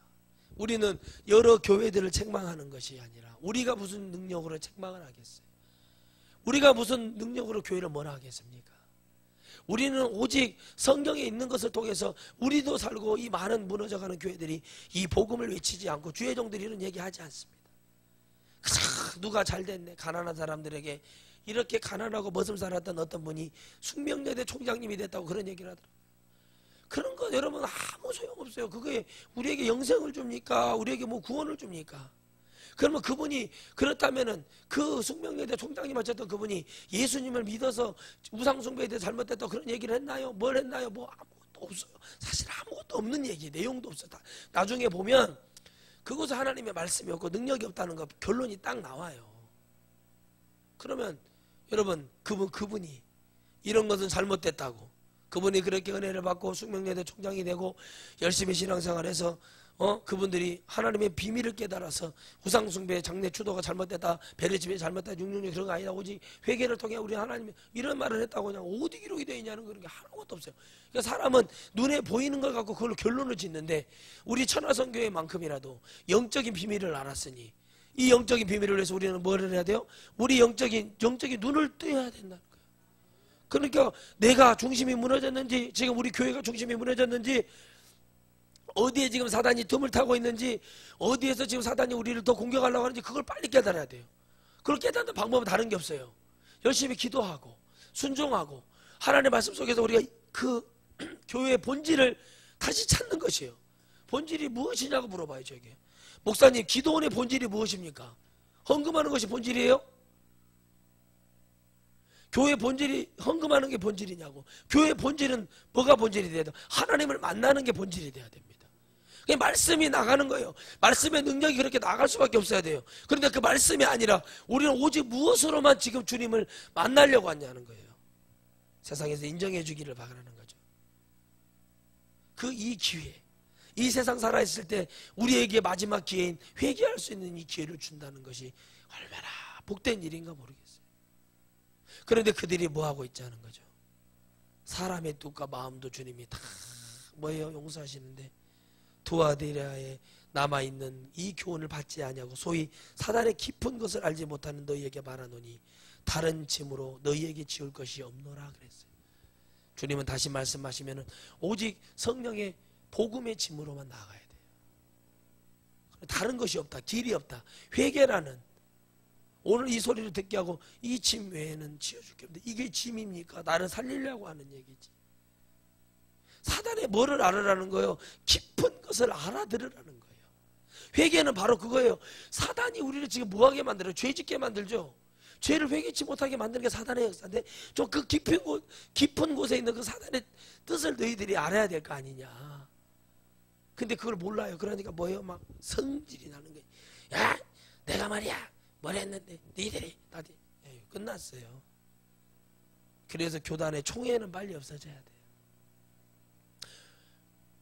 우리는 여러 교회들을 책망하는 것이 아니라 우리가 무슨 능력으로 책망을 하겠어요? 우리가 무슨 능력으로 교회를 뭐라 하겠습니까? 우리는 오직 성경에 있는 것을 통해서 우리도 살고 이 많은 무너져가는 교회들이 이 복음을 외치지 않고 주의 종들이 이런 얘기하지 않습니다. 누가 잘됐네. 가난한 사람들에게 이렇게 가난하고 머슴 살았던 어떤 분이 숙명여대 총장님이 됐다고 그런 얘기를 하더라고요. 그런 거 여러분 아무 소용없어요. 그게 우리에게 영생을 줍니까? 우리에게 뭐 구원을 줍니까? 그러면 그분이 그렇다면은 그 숙명여대 총장님 하셨던 그분이 예수님을 믿어서 우상숭배에 대해 잘못됐다고 그런 얘기를 했나요? 뭘 했나요? 뭐 아무것도 없어요. 사실 아무것도 없는 얘기, 내용도 없었다. 나중에 보면 그것은 하나님의 말씀이 없고 능력이 없다는 거 결론이 딱 나와요. 그러면 여러분 그분이 이런 것은 잘못됐다고, 그분이 그렇게 은혜를 받고 숙명여대 총장이 되고 열심히 신앙생활해서 그분들이 하나님의 비밀을 깨달아서 우상숭배, 장례 추도가 잘못됐다, 베레집이 잘못됐다, 666 그런 거 아니다, 오직 회개를 통해 우리 하나님이 이런 말을 했다고 그냥 어디 기록이 되어 있냐는 그런 게 아무것도 없어요. 그러니까 사람은 눈에 보이는 걸 갖고 그걸로 결론을 짓는데 우리 천하성교회만큼이라도 영적인 비밀을 알았으니 이 영적인 비밀을 위해서 우리는 뭐를 해야 돼요? 우리 영적인 눈을 떠야 된다는 거예요. 그러니까 내가 중심이 무너졌는지, 지금 우리 교회가 중심이 무너졌는지, 어디에 지금 사단이 틈을 타고 있는지, 어디에서 지금 사단이 우리를 더 공격하려고 하는지 그걸 빨리 깨달아야 돼요. 그걸 깨닫는 방법은 다른 게 없어요. 열심히 기도하고 순종하고 하나님의 말씀 속에서 우리가 그 교회의 본질을 다시 찾는 것이에요. 본질이 무엇이냐고 물어봐요. 저에게 목사님, 기도원의 본질이 무엇입니까? 헌금하는 것이 본질이에요? 교회 본질이 헌금하는 게 본질이냐고. 교회 본질은 뭐가 본질이 돼야 돼? 하나님을 만나는 게 본질이 돼야 됩니다. 말씀이 나가는 거예요. 말씀의 능력이 그렇게 나갈 수밖에 없어야 돼요. 그런데 그 말씀이 아니라 우리는 오직 무엇으로만 지금 주님을 만나려고 하냐는 거예요. 세상에서 인정해 주기를 바라는 거죠. 이 기회, 이 세상 살아있을 때 우리에게 마지막 기회인 회개할 수 있는 이 기회를 준다는 것이 얼마나 복된 일인가 모르겠어요. 그런데 그들이 뭐하고 있자는 거죠. 사람의 뜻과 마음도 주님이 다 뭐예요? 용서하시는데 두아디라에 남아있는 이 교훈을 받지 아니하고 소위 사단의 깊은 것을 알지 못하는 너희에게 말하노니 다른 짐으로 너희에게 지울 것이 없노라 그랬어요. 주님은 다시 말씀하시면은 오직 성령의 복음의 짐으로만 나아가야 돼요. 다른 것이 없다. 길이 없다. 회개라는 오늘 이 소리를 듣게 하고 이 짐 외에는 지어줄 게 없는데 이게 짐입니까? 나를 살리려고 하는 얘기지. 사단의 뭐를 알으라는 거예요? 깊은 것을 알아들으라는 거예요. 회개는 바로 그거예요. 사단이 우리를 지금 뭐하게 만들어요? 죄짓게 만들죠. 죄를 회개치 못하게 만드는 게 사단의 역사인데 좀 그 깊은 곳에 있는 그 사단의 뜻을 너희들이 알아야 될 거 아니냐. 근데 그걸 몰라요. 그러니까 뭐예요? 막 성질이 나는 거예요. 야, 내가 말이야. 뭘 했는데 너희들이 다들 끝났어요. 그래서 교단의 총회는 빨리 없어져야 돼요.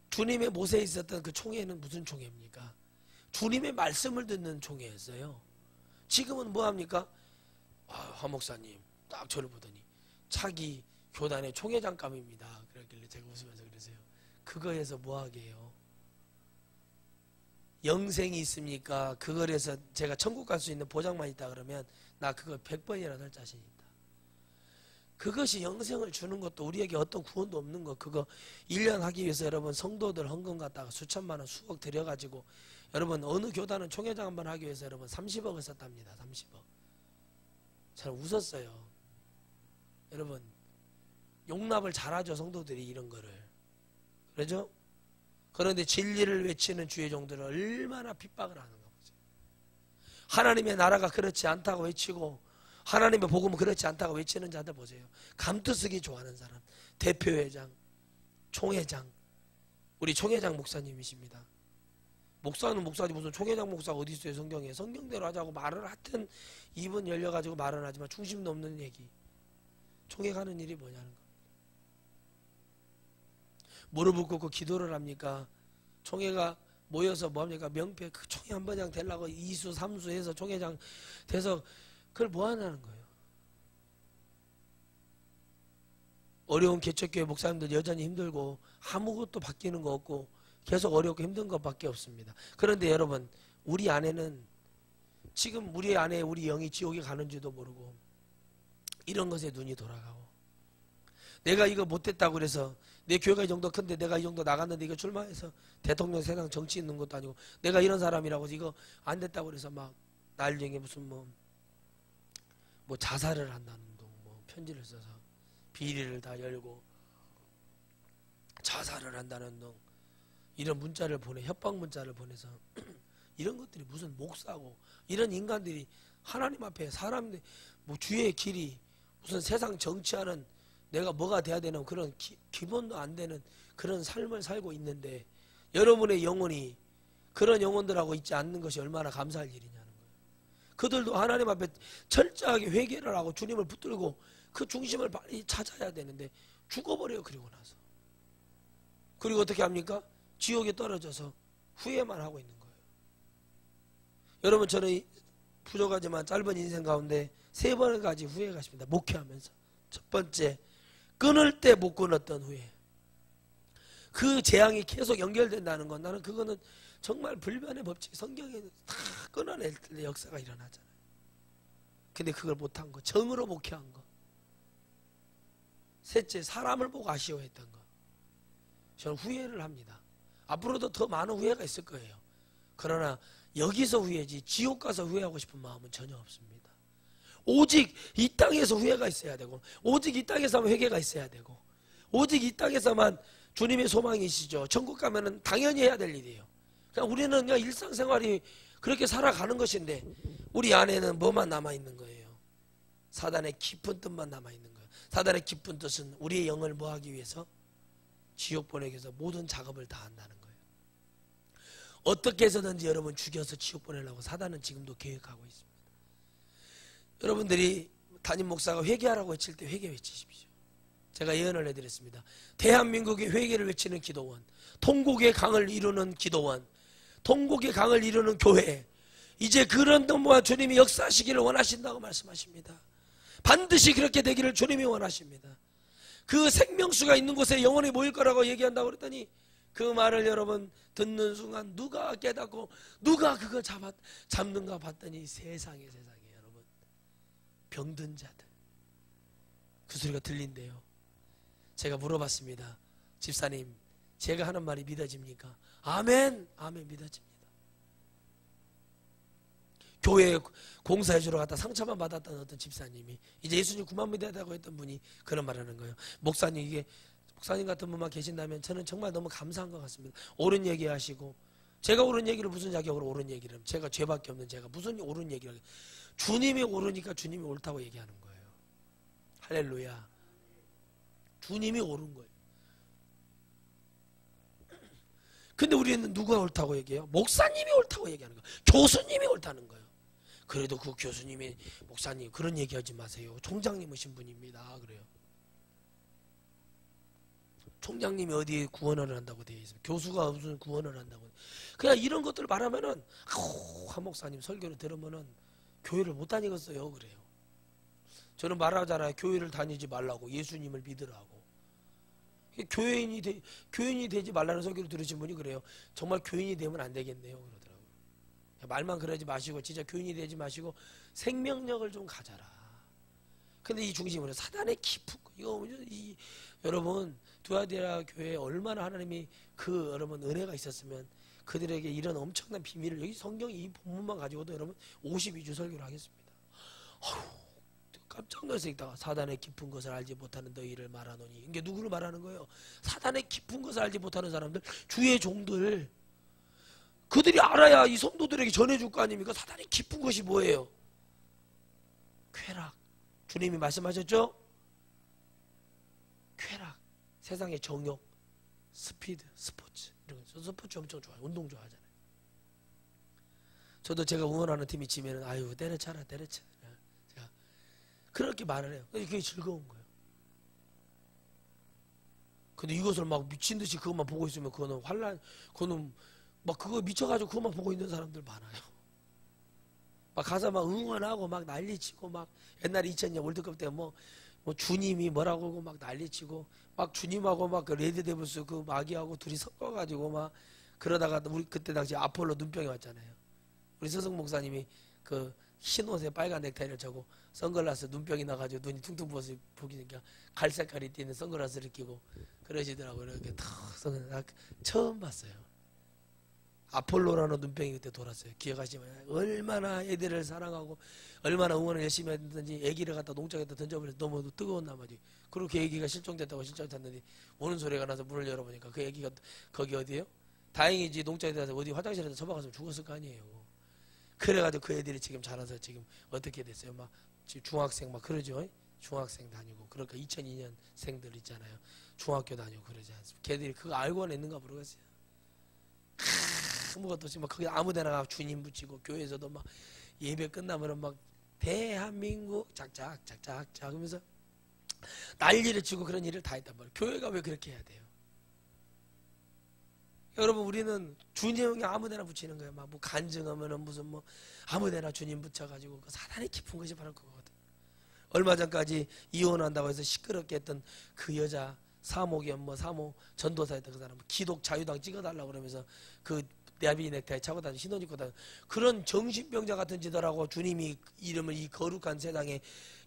주님의 못에 있었던 그 총회는 무슨 총회입니까? 주님의 말씀을 듣는 총회였어요. 지금은 뭐합니까? 화 목사님 딱 저를 보더니 차기 교단의 총회장감입니다. 그러길래 제가 웃으면서 그러세요. 그거에서 뭐하게 해요? 영생이 있습니까? 그걸에서 제가 천국 갈 수 있는 보장만 있다 그러면 나 그거 100번이나 할 자신 있다. 그것이 영생을 주는 것도 우리에게 어떤 구원도 없는 거 그거 1년 하기 위해서 여러분 성도들 헌금 갖다가 수천만 원 수억 들여가지고 여러분 어느 교단은 총회장 한번 하기 위해서 여러분 30억을 썼답니다. 30억. 저는 웃었어요. 여러분 용납을 잘하죠. 성도들이 이런 거를. 그러죠? 그런데 진리를 외치는 주의 종들은 얼마나 핍박을 하는가 보세요. 하나님의 나라가 그렇지 않다고 외치고 하나님의 복음은 그렇지 않다고 외치는 자들 보세요. 감투쓰기 좋아하는 사람, 대표회장, 총회장, 우리 총회장 목사님이십니다. 목사는 목사지 무슨 총회장 목사가 어디 있어요? 성경에. 성경대로 하자고 말을 하여튼 입은 열려가지고 말은 하지만 중심도 없는 얘기. 총회 가는 일이 뭐냐는 거. 무릎을 꿇고 기도를 합니까? 총회가 모여서 뭐합니까? 명패 그 총회 한 번장 되려고 2수 3수 해서 총회장 돼서 그걸 뭐 하냐는 거예요. 어려운 개척교회 목사님들 여전히 힘들고 아무것도 바뀌는 거 없고 계속 어렵고 힘든 것밖에 없습니다. 그런데 여러분 우리 안에는 지금 우리 안에 우리 영이 지옥에 가는지도 모르고 이런 것에 눈이 돌아가고 내가 이거 못했다고 그래서 내 교회가 이 정도 큰데 내가 이 정도 나갔는데 이거 출마해서 대통령 세상 정치 있는 것도 아니고 내가 이런 사람이라고 이거 안 됐다고 그래서 막 나중에 무슨 뭐 자살을 한다는 둥 뭐 편지를 써서 비리를 다 열고 자살을 한다는 둥 이런 문자를 협박 문자를 보내서 이런 것들이 무슨 목사고 이런 인간들이 하나님 앞에 사람들 뭐 주의 길이 무슨 세상 정치하는 내가 뭐가 돼야 되는 그런 기본도 안 되는 그런 삶을 살고 있는데 여러분의 영혼이 그런 영혼들하고 있지 않는 것이 얼마나 감사할 일이냐는 거예요. 그들도 하나님 앞에 철저하게 회개를 하고 주님을 붙들고 그 중심을 빨리 찾아야 되는데 죽어버려요. 그리고 나서. 그리고 어떻게 합니까? 지옥에 떨어져서 후회만 하고 있는 거예요. 여러분 저는 부족하지만 짧은 인생 가운데 3번까지 후회가 있습니다. 목회하면서. 첫 번째 끊을 때 못 끊었던 후회. 그 재앙이 계속 연결된다는 건 나는 그거는 정말 불변의 법칙 성경에 다 끊어낼 때 역사가 일어나잖아요. 근데 그걸 못한 거 정으로 목회한 거. 셋째 사람을 보고 아쉬워했던 거. 저는 후회를 합니다. 앞으로도 더 많은 후회가 있을 거예요. 그러나 여기서 후회지 지옥 가서 후회하고 싶은 마음은 전혀 없습니다. 오직 이 땅에서 후회가 있어야 되고 오직 이 땅에서만 회개가 있어야 되고 오직 이 땅에서만 주님의 소망이시죠. 천국 가면은 당연히 해야 될 일이에요. 그냥 우리는 그냥 일상생활이 그렇게 살아가는 것인데 우리 안에는 뭐만 남아있는 거예요? 사단의 깊은 뜻만 남아있는 거예요. 사단의 깊은 뜻은 우리의 영을 뭐하기 위해서? 지옥 보내기 위해서 모든 작업을 다 한다는 거예요. 어떻게 해서든지 여러분 죽여서 지옥 보내려고 사단은 지금도 계획하고 있습니다. 여러분들이 담임 목사가 회개하라고 외칠 때 회개 외치십시오. 제가 예언을 해드렸습니다. 대한민국의 회개를 외치는 기도원, 통곡의 강을 이루는 기도원, 통곡의 강을 이루는 교회, 이제 그런 동무와 주님이 역사하시기를 원하신다고 말씀하십니다. 반드시 그렇게 되기를 주님이 원하십니다. 그 생명수가 있는 곳에 영혼이 모일 거라고 얘기한다고 그랬더니 그 말을 여러분 듣는 순간 누가 깨닫고 누가 그거 잡는가 봤더니 세상에 여러분 병든 자들 그 소리가 들린대요. 제가 물어봤습니다. 집사님, 제가 하는 말이 믿어집니까? 아멘, 아멘, 믿어집니다. 교회에 공사해주러 갔다 상처만 받았던 어떤 집사님이 이제 예수님 구만 믿어야다고 했던 분이 그런 말 하는 거예요. 목사님, 목사님 같은 분만 계신다면 저는 정말 너무 감사한 것 같습니다. 옳은 얘기 하시고, 제가 옳은 얘기를 무슨 자격으로 옳은 얘기를 하면, 제가 죄밖에 없는 제가 무슨 옳은 얘기를 하겠어요. 주님이 옳으니까 주님이 옳다고 얘기하는 거예요. 할렐루야. 주님이 옳은 거예요. 근데 우리는 누가 옳다고 얘기해요? 목사님이 옳다고 얘기하는 거예요. 교수님이 옳다는 거예요. 그래도 그 교수님이, 목사님 그런 얘기하지 마세요. 총장님이신 분입니다. 그래요. 총장님이 어디에 구원을 한다고 되어 있어요? 교수가 무슨 구원을 한다고. 그냥 이런 것들을 말하면은, 한 목사님 설교를 들으면은 교회를 못 다니겠어요. 그래요. 저는 말하잖아요. 교회를 다니지 말라고, 예수님을 믿으라고. 교인이 되지 말라는 설교를 들으신 분이 그래요. 정말 교인이 되면 안 되겠네요. 그러더라고요. 말만 그러지 마시고 진짜 교인이 되지 마시고 생명력을 좀 가져라. 근데 이 중심으로 사단의 깊은 거, 여러분 두아디라 교회에 얼마나 하나님이 그 여러분 은혜가 있었으면 그들에게 이런 엄청난 비밀을, 여기 성경 이 본문만 가지고도 여러분 52주 설교를 하겠습니다. 깜짝 놀랐다. 사단의 깊은 것을 알지 못하는 너희를 말하노니. 이게 누구를 말하는 거예요? 사단의 깊은 것을 알지 못하는 사람들, 주의 종들. 그들이 알아야 이 성도들에게 전해줄 거 아닙니까? 사단의 깊은 것이 뭐예요? 쾌락. 주님이 말씀하셨죠? 쾌락, 세상의 정욕, 스피드, 스포츠. 이런 거. 스포츠 엄청 좋아요. 운동 좋아하잖아요. 저도 제가 응원하는 팀이 지면은 아유 때려쳐라. 제가 그렇게 말을 해요. 그게 즐거운 거예요. 근데 이것을 막 미친 듯이 그것만 보고 있으면 그거는 그거는 막 그거 미쳐가지고 그것만 보고 있는 사람들 많아요. 막 가서 막 응원하고 막 난리치고, 막 옛날 2000년 월드컵 때 뭐 주님이 뭐라고 하고 막 난리치고, 막 주님하고 막 그 레드데블스 그 마귀하고 둘이 섞어가지고 막 그러다가 우리 그때 당시 아폴로 눈병이 왔잖아요. 우리 서성 목사님이 그 흰 옷에 빨간 넥타이를 차고 선글라스 눈병이 나가지고 눈이 퉁퉁 부어서 보기니까 갈색깔이 띄는 선글라스를 끼고 그러시더라고요. 이렇게 탁 처음 봤어요. 아폴로라는 눈병이 그때 돌았어요. 기억하시면 얼마나 애들을 사랑하고 얼마나 응원을 열심히 했는지 애기를 갖다 농장에다 던져버려서 너무 뜨거운 나머지 그렇게 애기가 실종됐다고 실종됐는데 오는 소리가 나서 문을 열어보니까 그 애기가 거기 어디에요? 다행이지 농장에다 어디 화장실에다 처박았으면 죽었을 거 아니에요. 그래가지고 그 애들이 지금 자라서 지금 어떻게 됐어요? 막 중학생 막 그러죠. 중학생 다니고 그러니까 2002년생들 있잖아요. 중학교 다니고 그러지 않습니까? 걔들이 그거 알고는 있는가 모르겠어요. 아무것도 없이 막 거기 아무데나 주님 붙이고 교회에서도 막 예배 끝나면은 막 대한민국 작작 하면서 난리를 치고 그런 일을 다 했단 말이에요. 교회가 왜 그렇게 해야 돼요? 여러분 우리는 주님이 아무데나 붙이는 거예요. 막 뭐 간증하면은 무슨 뭐 아무데나 주님 붙여가지고 그 사단이 깊은 것이 바로 그거거든. 얼마 전까지 이혼한다고 해서 시끄럽게 했던 그 여자 사모겸 뭐 사모 전도사였던 그 사람 기독 자유당 찍어달라고 그러면서 그 야비 넥타이 차고 다니는 신혼 입고 다니는 그런 정신병자 같은 짓들하고 주님이 이름을 이 거룩한 세상에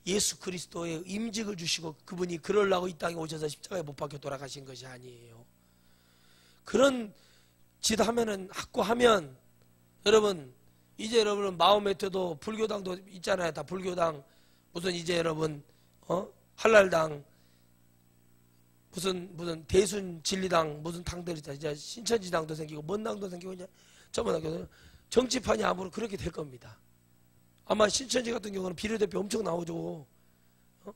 예수 그리스도의 임직을 주시고 그분이 그러려고 이 땅에 오셔서 십자가에 못 박혀 돌아가신 것이 아니에요. 그런 짓 하면은 하면 여러분 이제 여러분은 마호메트도 불교당도 있잖아요. 다 불교당 무슨 이제 여러분 한랄당 무슨 대순 진리당 무슨 당들 있잖아요. 이제 신천지당도 생기고 뭔 당도 생기고 이제 전부 다 정치판이 아무로 그렇게 될 겁니다. 아마 신천지 같은 경우는 비례대표 엄청 나오죠.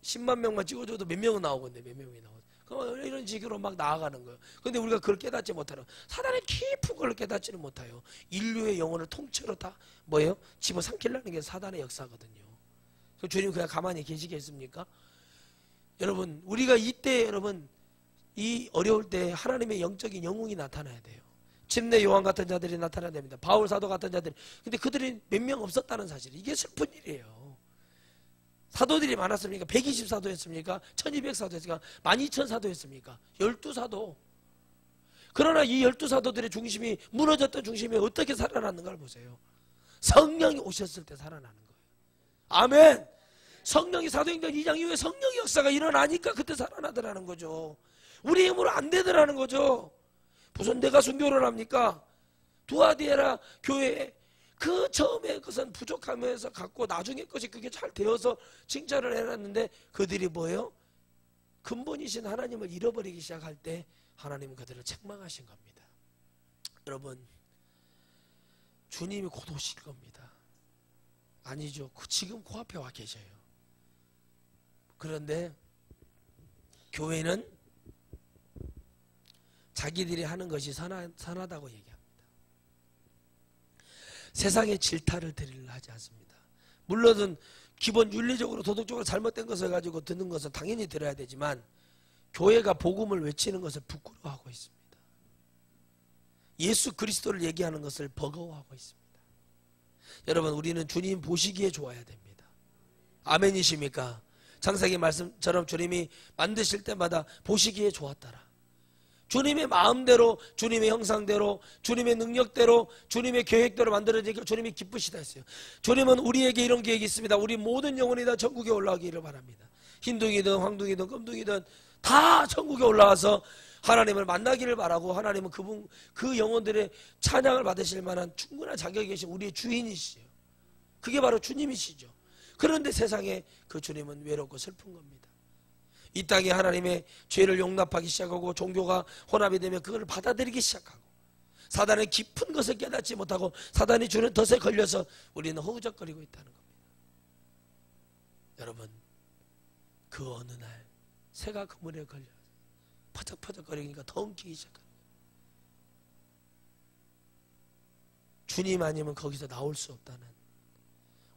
10만 명만 찍어줘도 몇 명은 나오건데 몇 명이 나오고. 이런 식으로 막 나아가는 거예요. 근데 우리가 그걸 깨닫지 못하는, 사단의 깊은 걸 깨닫지는 못해요. 인류의 영혼을 통째로 다 뭐예요? 집어삼키려는 게 사단의 역사거든요. 주님 그냥 가만히 계시겠습니까? 여러분, 우리가 이때 여러분 이 어려울 때 하나님의 영적인 영웅이 나타나야 돼요. 침례 요한 같은 자들이 나타나야 됩니다. 바울 사도 같은 자들이. 근데 그들이 몇 명 없었다는 사실, 이게 슬픈 일이에요. 사도들이 많았습니까? 120사도였습니까? 1200사도였습니까? 12000사도였습니까? 12사도. 그러나 이 12사도들의 중심이, 무너졌던 중심이 어떻게 살아났는가를 보세요. 성령이 오셨을 때 살아나는 거예요. 아멘. 성령이, 사도행전 2장 이후에 성령의 역사가 일어나니까 그때 살아나더라는 거죠. 우리 힘으로 안 되더라는 거죠. 무슨 내가 순교를 합니까? 두아디에라 교회에 그 처음에 그것은 부족하면서 갖고 나중에 것이 그게 잘 되어서 칭찬을 해놨는데, 그들이 뭐예요? 근본이신 하나님을 잃어버리기 시작할 때 하나님은 그들을 책망하신 겁니다. 여러분, 주님이 곧 오실 겁니다. 아니죠. 지금 코앞에 와 계셔요. 그런데 교회는 자기들이 하는 것이 선하다고 얘기합니다. 세상에 질타를 드리려 하지 않습니다. 물론은 기본 윤리적으로 도덕적으로 잘못된 것을 가지고 듣는 것은 당연히 들어야 되지만, 교회가 복음을 외치는 것을 부끄러워하고 있습니다. 예수 그리스도를 얘기하는 것을 버거워하고 있습니다. 여러분, 우리는 주님 보시기에 좋아야 됩니다. 아멘이십니까? 창세기 말씀처럼 주님이 만드실 때마다 보시기에 좋았더라. 주님의 마음대로, 주님의 형상대로, 주님의 능력대로, 주님의 계획대로 만들어지니까 주님이 기쁘시다 했어요. 주님은 우리에게 이런 계획이 있습니다. 우리 모든 영혼이 다 천국에 올라가기를 바랍니다. 흰둥이든 황둥이든 검둥이든 다 천국에 올라가서 하나님을 만나기를 바라고, 하나님은 그 영혼들의 찬양을 받으실 만한 충분한 자격이 계신 우리의 주인이시죠. 그게 바로 주님이시죠. 그런데 세상에 그 주님은 외롭고 슬픈 겁니다. 이 땅에 하나님의 죄를 용납하기 시작하고 종교가 혼합이 되면 그걸 받아들이기 시작하고, 사단의 깊은 것을 깨닫지 못하고 사단이 주는 덫에 걸려서 우리는 허우적거리고 있다는 겁니다. 여러분, 그 어느 날 새가 그물에 걸려 퍼적퍼적거리니까 더 엉키기 시작합니다. 주님 아니면 거기서 나올 수 없다는,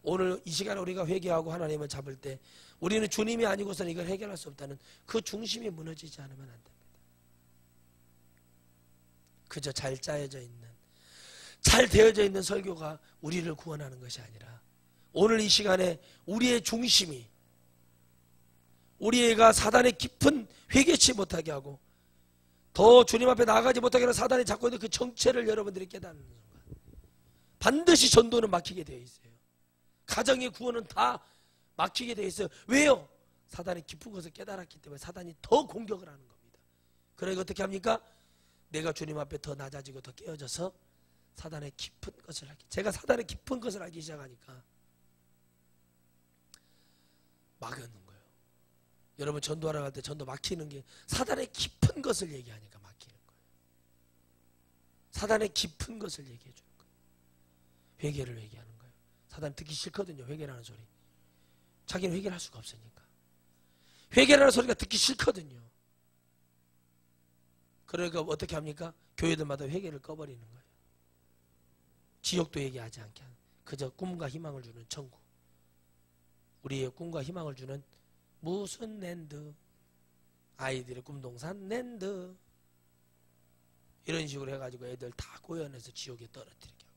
오늘 이 시간에 우리가 회개하고 하나님을 잡을 때 우리는 주님이 아니고서는 이걸 해결할 수 없다는 그 중심이 무너지지 않으면 안 됩니다. 그저 잘 짜여져 있는, 잘 되어져 있는 설교가 우리를 구원하는 것이 아니라, 오늘 이 시간에 우리의 중심이, 우리 애가 사단의 깊은 회개치 못하게 하고 더 주님 앞에 나아가지 못하게 하는 사단이 잡고 있는 그 정체를 여러분들이 깨닫는 순간 반드시 전도는 막히게 되어 있어요. 가정의 구원은 다 막히게 되어 있어요. 왜요? 사단의 깊은 것을 깨달았기 때문에 사단이 더 공격을 하는 겁니다. 그러니까 어떻게 합니까? 내가 주님 앞에 더 낮아지고 더 깨어져서 사단의 깊은 것을 하기, 제가 사단의 깊은 것을 알기 시작하니까 막는 거예요. 여러분, 전도하러 갈 때 전도 막히는 게 사단의 깊은 것을 얘기하니까 막히는 거예요. 사단의 깊은 것을 얘기해 주는 거예요. 회개를 얘기하는 거예요. 사단 듣기 싫거든요. 회개라는 소리. 자기는 회개를 할 수가 없으니까. 회개라는 소리가 듣기 싫거든요. 그러니까 어떻게 합니까? 교회들마다 회개를 꺼버리는 거예요. 지옥도 얘기하지 않게 하는, 그저 꿈과 희망을 주는 천국, 우리의 꿈과 희망을 주는 무슨 랜드, 아이들의 꿈동산 랜드, 이런 식으로 해가지고 애들 다 고연해서 지옥에 떨어뜨리게 하고,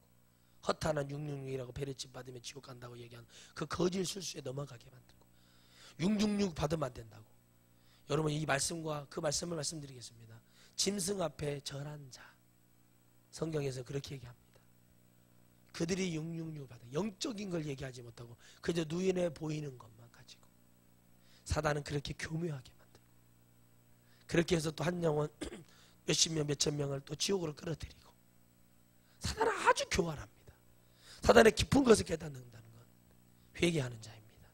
허탄한 666이라고 베레집 받으면 지옥 간다고 얘기하는 그 거짓 술수에 넘어가게 만들고, 666 받으면 안 된다고. 여러분, 이 말씀과 그 말씀을 말씀드리겠습니다. 짐승 앞에 절한 자, 성경에서 그렇게 얘기합니다. 그들이 666 받아, 영적인 걸 얘기하지 못하고 그저 눈에 보이는 것만 가지고, 사단은 그렇게 교묘하게 만들고, 그렇게 해서 또 한 영혼 몇십 명 몇천 명을 또 지옥으로 끌어들이고, 사단은 아주 교활합니다. 사단의 깊은 것을 깨닫는다는 건 회개하는 자입니다.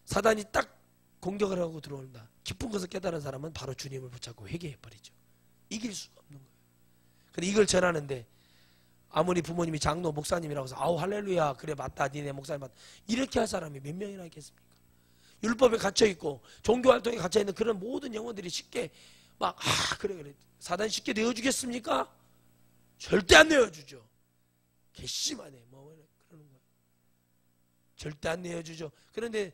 사단이 딱 공격을 하고 들어온다, 깊은 것을 깨달은 사람은 바로 주님을 붙잡고 회개해버리죠. 이길 수가 없는 거예요. 근데 이걸 전하는데 아무리 부모님이 장로 목사님이라고 해서 아우 할렐루야 그래 맞다 니네 목사님 맞다 이렇게 할 사람이 몇 명이나 있겠습니까? 율법에 갇혀있고 종교활동에 갇혀있는 그런 모든 영혼들이 쉽게 막 그래 사단 쉽게 내어주겠습니까? 절대 안 내어주죠. 괘씸하네 뭐 그러는 거예요. 절대 안 내어주죠. 그런데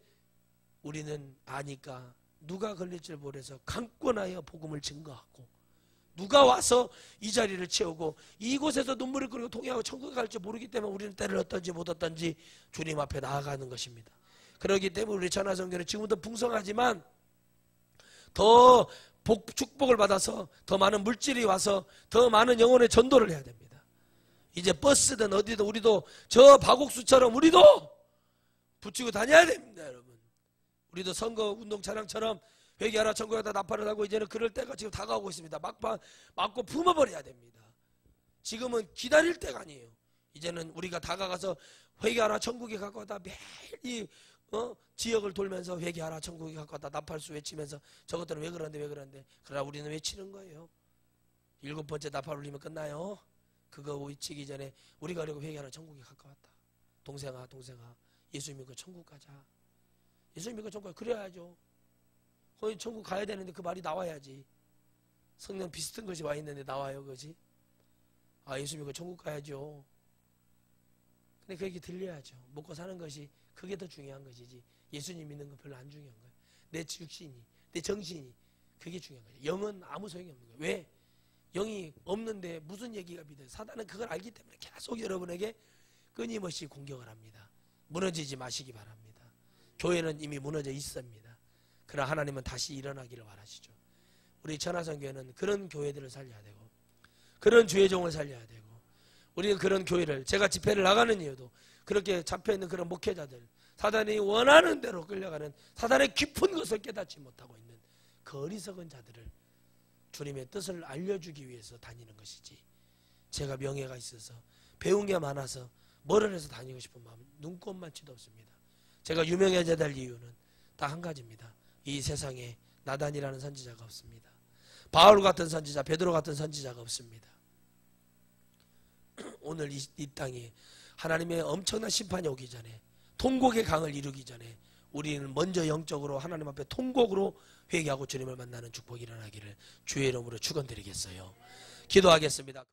우리는 아니까 누가 걸릴 줄 모르서 강권하여 복음을 증거하고 누가 와서 이 자리를 채우고 이곳에서 눈물을 끓이고 통회하고 천국에 갈지 모르기 때문에 우리는 때를 얻든지 못 얻든지 주님 앞에 나아가는 것입니다. 그렇기 때문에 우리 전하성교는 지금부터 풍성하지만 더 축복을 받아서 더 많은 물질이 와서 더 많은 영혼의 전도를 해야 됩니다. 이제 버스든 어디든 우리도 저 박옥수처럼 우리도 붙이고 다녀야 됩니다. 여러분, 우리도 선거 운동 차량처럼 회개하라 천국에다 나팔을 하고 이제는 그럴 때가 지금 다가오고 있습니다. 맞고 품어버려야 됩니다. 지금은 기다릴 때가 아니에요. 이제는 우리가 다가가서 회개하라 천국에 갖고 왔다 매일 이 지역을 돌면서 회개하라 천국에 갖고 왔다 나팔수 외치면서 저것들은 왜 그러는데 그러나 우리는 외치는 거예요. 7번째 나팔 울리면 끝나요. 그거 외치기 전에 우리가 그리고 회개하라 천국에 갖고 왔다. 동생아 예수 믿고 천국 가자. 예수 믿고 천국 가자. 그래야죠. 거기 천국 가야 되는데 그 말이 나와야지. 성령 비슷한 것이 와 있는데 나와요 그것이. 예수 믿고 천국 가야죠. 근데 그게 들려야죠. 먹고 사는 것이 그게 더 중요한 것이지 예수님 믿는 거 별로 안 중요한 거예요. 내 육신이 내 정신이 그게 중요한 거예요. 영은 아무 소용이 없는 거예요. 왜? 영이 없는데 무슨 얘기가 믿어요. 사단은 그걸 알기 때문에 계속 여러분에게 끊임없이 공격을 합니다. 무너지지 마시기 바랍니다. 교회는 이미 무너져 있습니다. 그러나 하나님은 다시 일어나기를 원하시죠. 우리 전하성교회는 그런 교회들을 살려야 되고 그런 주의 종을 살려야 되고 우리는 그런 교회를 제가 집회를 나가는 이유도 그렇게 잡혀있는 그런 목회자들 사단이 원하는 대로 끌려가는 사단의 깊은 것을 깨닫지 못하고 있는 그 어리석은 자들을 주님의 뜻을 알려주기 위해서 다니는 것이지 제가 명예가 있어서 배운 게 많아서 뭐를 해서 다니고 싶은 마음 눈꼽만치도 없습니다. 제가 유명해져야 될 이유는 딱 한 가지입니다. 이 세상에 나단이라는 선지자가 없습니다. 바울 같은 선지자, 베드로 같은 선지자가 없습니다. 오늘 이 땅에 하나님의 엄청난 심판이 오기 전에 통곡의 강을 이루기 전에 우리는 먼저 영적으로 하나님 앞에 통곡으로 회개하고 주님을 만나는 축복이 일어나기를 주의 이름으로 축원드리겠어요. 기도하겠습니다.